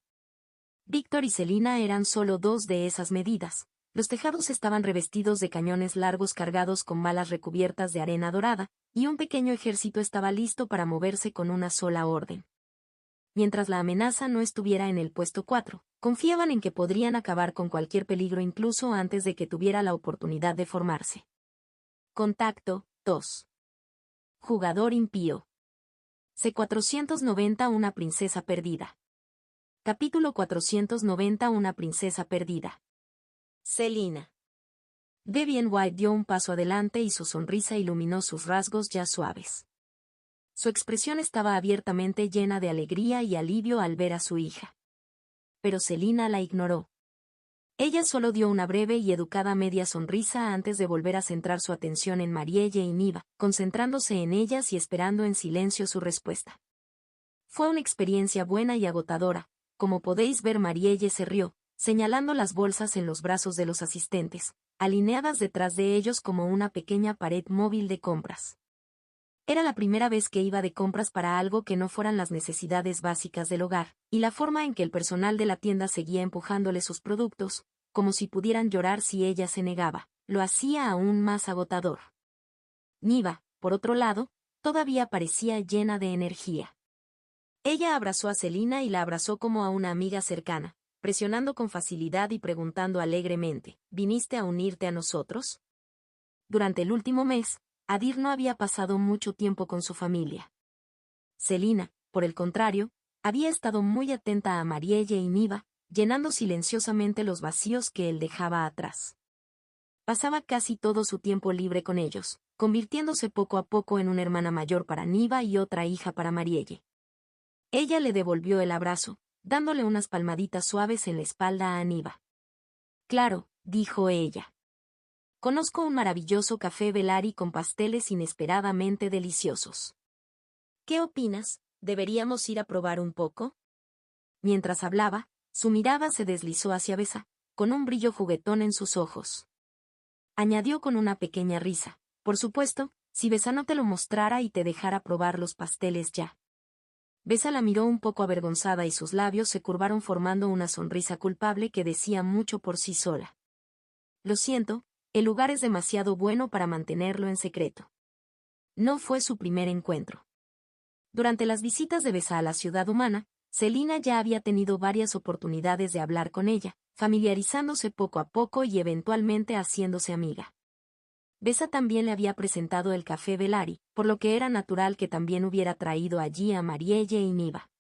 Víctor y Selina eran solo dos de esas medidas. Los tejados estaban revestidos de cañones largos cargados con balas recubiertas de arena dorada, y un pequeño ejército estaba listo para moverse con una sola orden. Mientras la amenaza no estuviera en el puesto 4, confiaban en que podrían acabar con cualquier peligro incluso antes de que tuviera la oportunidad de formarse. Contacto 2. Jugador impío. C490 Una princesa perdida. Capítulo 490 Una princesa perdida. Selina. Vivian White dio un paso adelante y su sonrisa iluminó sus rasgos ya suaves. Su expresión estaba abiertamente llena de alegría y alivio al ver a su hija. Pero Selina la ignoró. Ella solo dio una breve y educada media sonrisa antes de volver a centrar su atención en Marielle y Niva, concentrándose en ellas y esperando en silencio su respuesta. Fue una experiencia buena y agotadora. Como podéis ver, Marielle se rió, señalando las bolsas en los brazos de los asistentes, alineadas detrás de ellos como una pequeña pared móvil de compras. Era la primera vez que iba de compras para algo que no fueran las necesidades básicas del hogar, y la forma en que el personal de la tienda seguía empujándole sus productos, como si pudieran llorar si ella se negaba, lo hacía aún más agotador. Niva, por otro lado, todavía parecía llena de energía. Ella abrazó a Selina y la abrazó como a una amiga cercana, presionando con facilidad y preguntando alegremente, ¿viniste a unirte a nosotros? Durante el último mes, Adir no había pasado mucho tiempo con su familia. Selina, por el contrario, había estado muy atenta a Marielle y Niva, llenando silenciosamente los vacíos que él dejaba atrás. Pasaba casi todo su tiempo libre con ellos, convirtiéndose poco a poco en una hermana mayor para Niva y otra hija para Marielle. Ella le devolvió el abrazo, dándole unas palmaditas suaves en la espalda a Niva. Claro, dijo ella. Conozco un maravilloso café Velari con pasteles inesperadamente deliciosos. ¿Qué opinas? ¿Deberíamos ir a probar un poco? Mientras hablaba, su mirada se deslizó hacia Besa, con un brillo juguetón en sus ojos. Añadió con una pequeña risa, por supuesto, si Besa no te lo mostrara y te dejara probar los pasteles ya. Besa la miró un poco avergonzada y sus labios se curvaron formando una sonrisa culpable que decía mucho por sí sola. Lo siento, el lugar es demasiado bueno para mantenerlo en secreto. No fue su primer encuentro. Durante las visitas de Besa a la ciudad humana, Selina ya había tenido varias oportunidades de hablar con ella, familiarizándose poco a poco y eventualmente haciéndose amiga. Besa también le había presentado el café Velari, por lo que era natural que también hubiera traído allí a Marielle y Niva.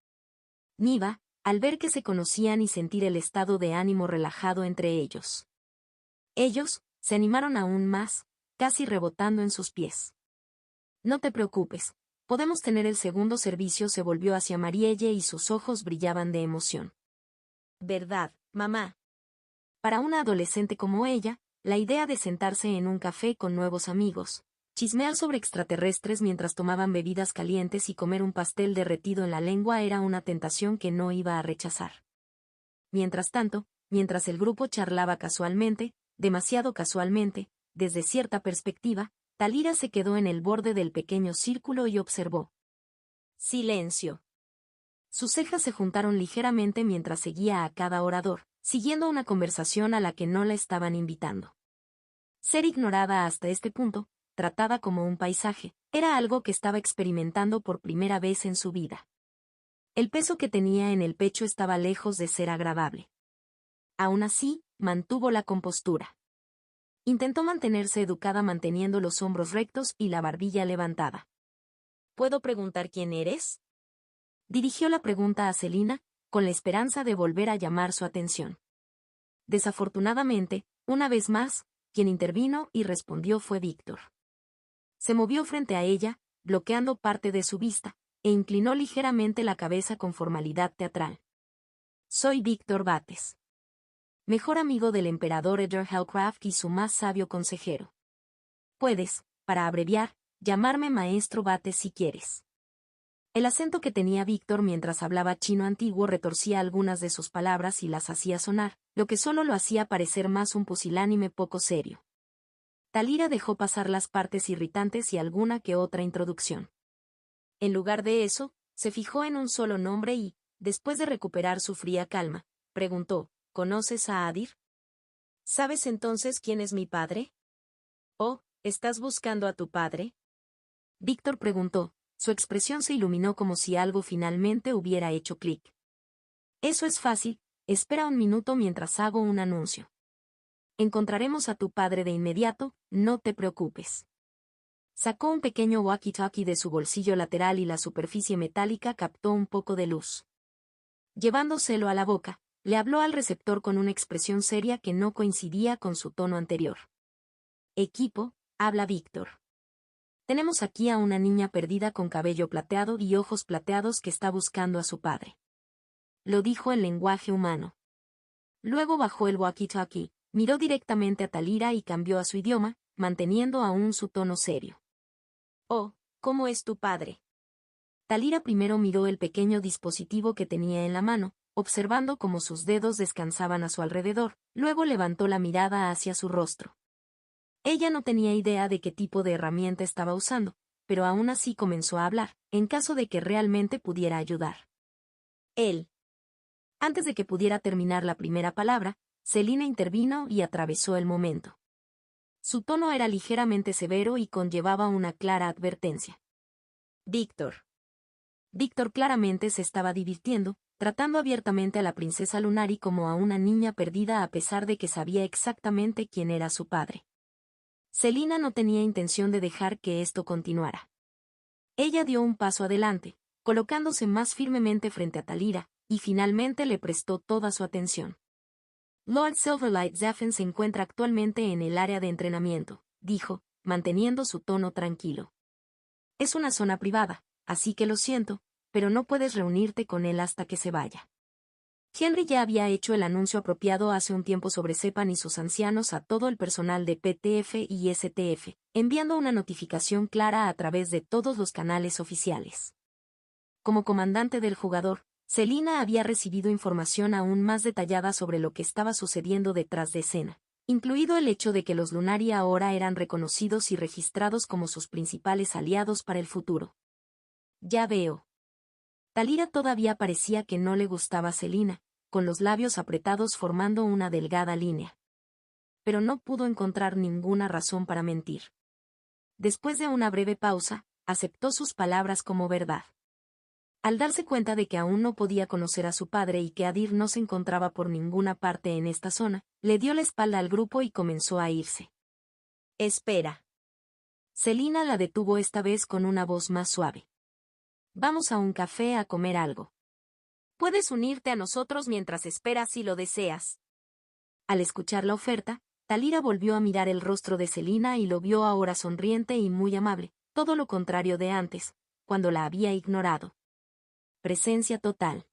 Niva, al ver que se conocían y sentir el estado de ánimo relajado entre ellos. Ellos, se animaron aún más, casi rebotando en sus pies. No te preocupes, podemos tener el segundo servicio. Se volvió hacia Marielle y sus ojos brillaban de emoción. ¿Verdad, mamá? Para una adolescente como ella, la idea de sentarse en un café con nuevos amigos, chismear sobre extraterrestres mientras tomaban bebidas calientes y comer un pastel derretido en la lengua era una tentación que no iba a rechazar. Mientras tanto, mientras el grupo charlaba casualmente, demasiado casualmente, desde cierta perspectiva, Talira se quedó en el borde del pequeño círculo y observó. Silencio. Sus cejas se juntaron ligeramente mientras seguía a cada orador, siguiendo una conversación a la que no la estaban invitando. Ser ignorada hasta este punto, tratada como un paisaje, era algo que estaba experimentando por primera vez en su vida. El peso que tenía en el pecho estaba lejos de ser agradable. Aún así, mantuvo la compostura. Intentó mantenerse educada manteniendo los hombros rectos y la barbilla levantada. ¿Puedo preguntar quién eres? Dirigió la pregunta a Selina, con la esperanza de volver a llamar su atención. Desafortunadamente, una vez más, quien intervino y respondió fue Víctor. Se movió frente a ella, bloqueando parte de su vista, e inclinó ligeramente la cabeza con formalidad teatral. Soy Víctor Bates. Mejor amigo del emperador Edgar Hellcraft y su más sabio consejero. Puedes, para abreviar, llamarme Maestro Bates si quieres. El acento que tenía Víctor mientras hablaba chino antiguo retorcía algunas de sus palabras y las hacía sonar, lo que solo lo hacía parecer más un pusilánime poco serio. Talira dejó pasar las partes irritantes y alguna que otra introducción. En lugar de eso, se fijó en un solo nombre y, después de recuperar su fría calma, preguntó, ¿conoces a Adir? ¿Sabes entonces quién es mi padre? Oh, ¿estás buscando a tu padre? Víctor preguntó, su expresión se iluminó como si algo finalmente hubiera hecho clic. Eso es fácil, espera un minuto mientras hago un anuncio. Encontraremos a tu padre de inmediato, no te preocupes. Sacó un pequeño walkie-talkie de su bolsillo lateral y la superficie metálica captó un poco de luz. Llevándoselo a la boca, le habló al receptor con una expresión seria que no coincidía con su tono anterior. Equipo, habla Víctor. Tenemos aquí a una niña perdida con cabello plateado y ojos plateados que está buscando a su padre. Lo dijo en lenguaje humano. Luego bajó el walkie-talkie, miró directamente a Talira y cambió a su idioma, manteniendo aún su tono serio. Oh, ¿cómo es tu padre? Talira primero miró el pequeño dispositivo que tenía en la mano, observando cómo sus dedos descansaban a su alrededor, luego levantó la mirada hacia su rostro. Ella no tenía idea de qué tipo de herramienta estaba usando, pero aún así comenzó a hablar, en caso de que realmente pudiera ayudar. Él. Antes de que pudiera terminar la primera palabra, Selina intervino y atravesó el momento. Su tono era ligeramente severo y conllevaba una clara advertencia. Víctor. Víctor claramente se estaba divirtiendo, tratando abiertamente a la princesa Lunari como a una niña perdida a pesar de que sabía exactamente quién era su padre. Selina no tenía intención de dejar que esto continuara. Ella dio un paso adelante, colocándose más firmemente frente a Talira, y finalmente le prestó toda su atención. Lord Silverlight Zephyr se encuentra actualmente en el área de entrenamiento, dijo, manteniendo su tono tranquilo. Es una zona privada, así que lo siento, pero no puedes reunirte con él hasta que se vaya. Henry ya había hecho el anuncio apropiado hace un tiempo sobre Sepan y sus ancianos a todo el personal de PTF y STF, enviando una notificación clara a través de todos los canales oficiales. Como comandante del jugador, Selina había recibido información aún más detallada sobre lo que estaba sucediendo detrás de escena, incluido el hecho de que los Lunari ahora eran reconocidos y registrados como sus principales aliados para el futuro. Ya veo. Talira todavía parecía que no le gustaba a Selina, con los labios apretados formando una delgada línea. Pero no pudo encontrar ninguna razón para mentir. Después de una breve pausa, aceptó sus palabras como verdad. Al darse cuenta de que aún no podía conocer a su padre y que Adir no se encontraba por ninguna parte en esta zona, le dio la espalda al grupo y comenzó a irse. Espera. Selina la detuvo esta vez con una voz más suave. Vamos a un café a comer algo. Puedes unirte a nosotros mientras esperas si lo deseas. Al escuchar la oferta, Talira volvió a mirar el rostro de Selina y lo vio ahora sonriente y muy amable, todo lo contrario de antes, cuando la había ignorado. Presencia total.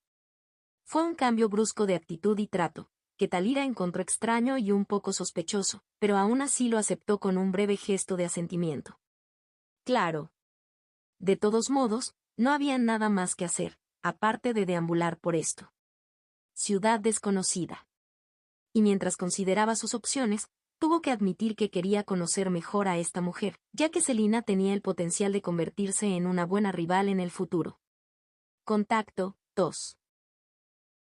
Fue un cambio brusco de actitud y trato, que Talira encontró extraño y un poco sospechoso, pero aún así lo aceptó con un breve gesto de asentimiento. Claro. De todos modos, no había nada más que hacer, aparte de deambular por esto. Ciudad desconocida. Y mientras consideraba sus opciones, tuvo que admitir que quería conocer mejor a esta mujer, ya que Selina tenía el potencial de convertirse en una buena rival en el futuro. Contacto 2.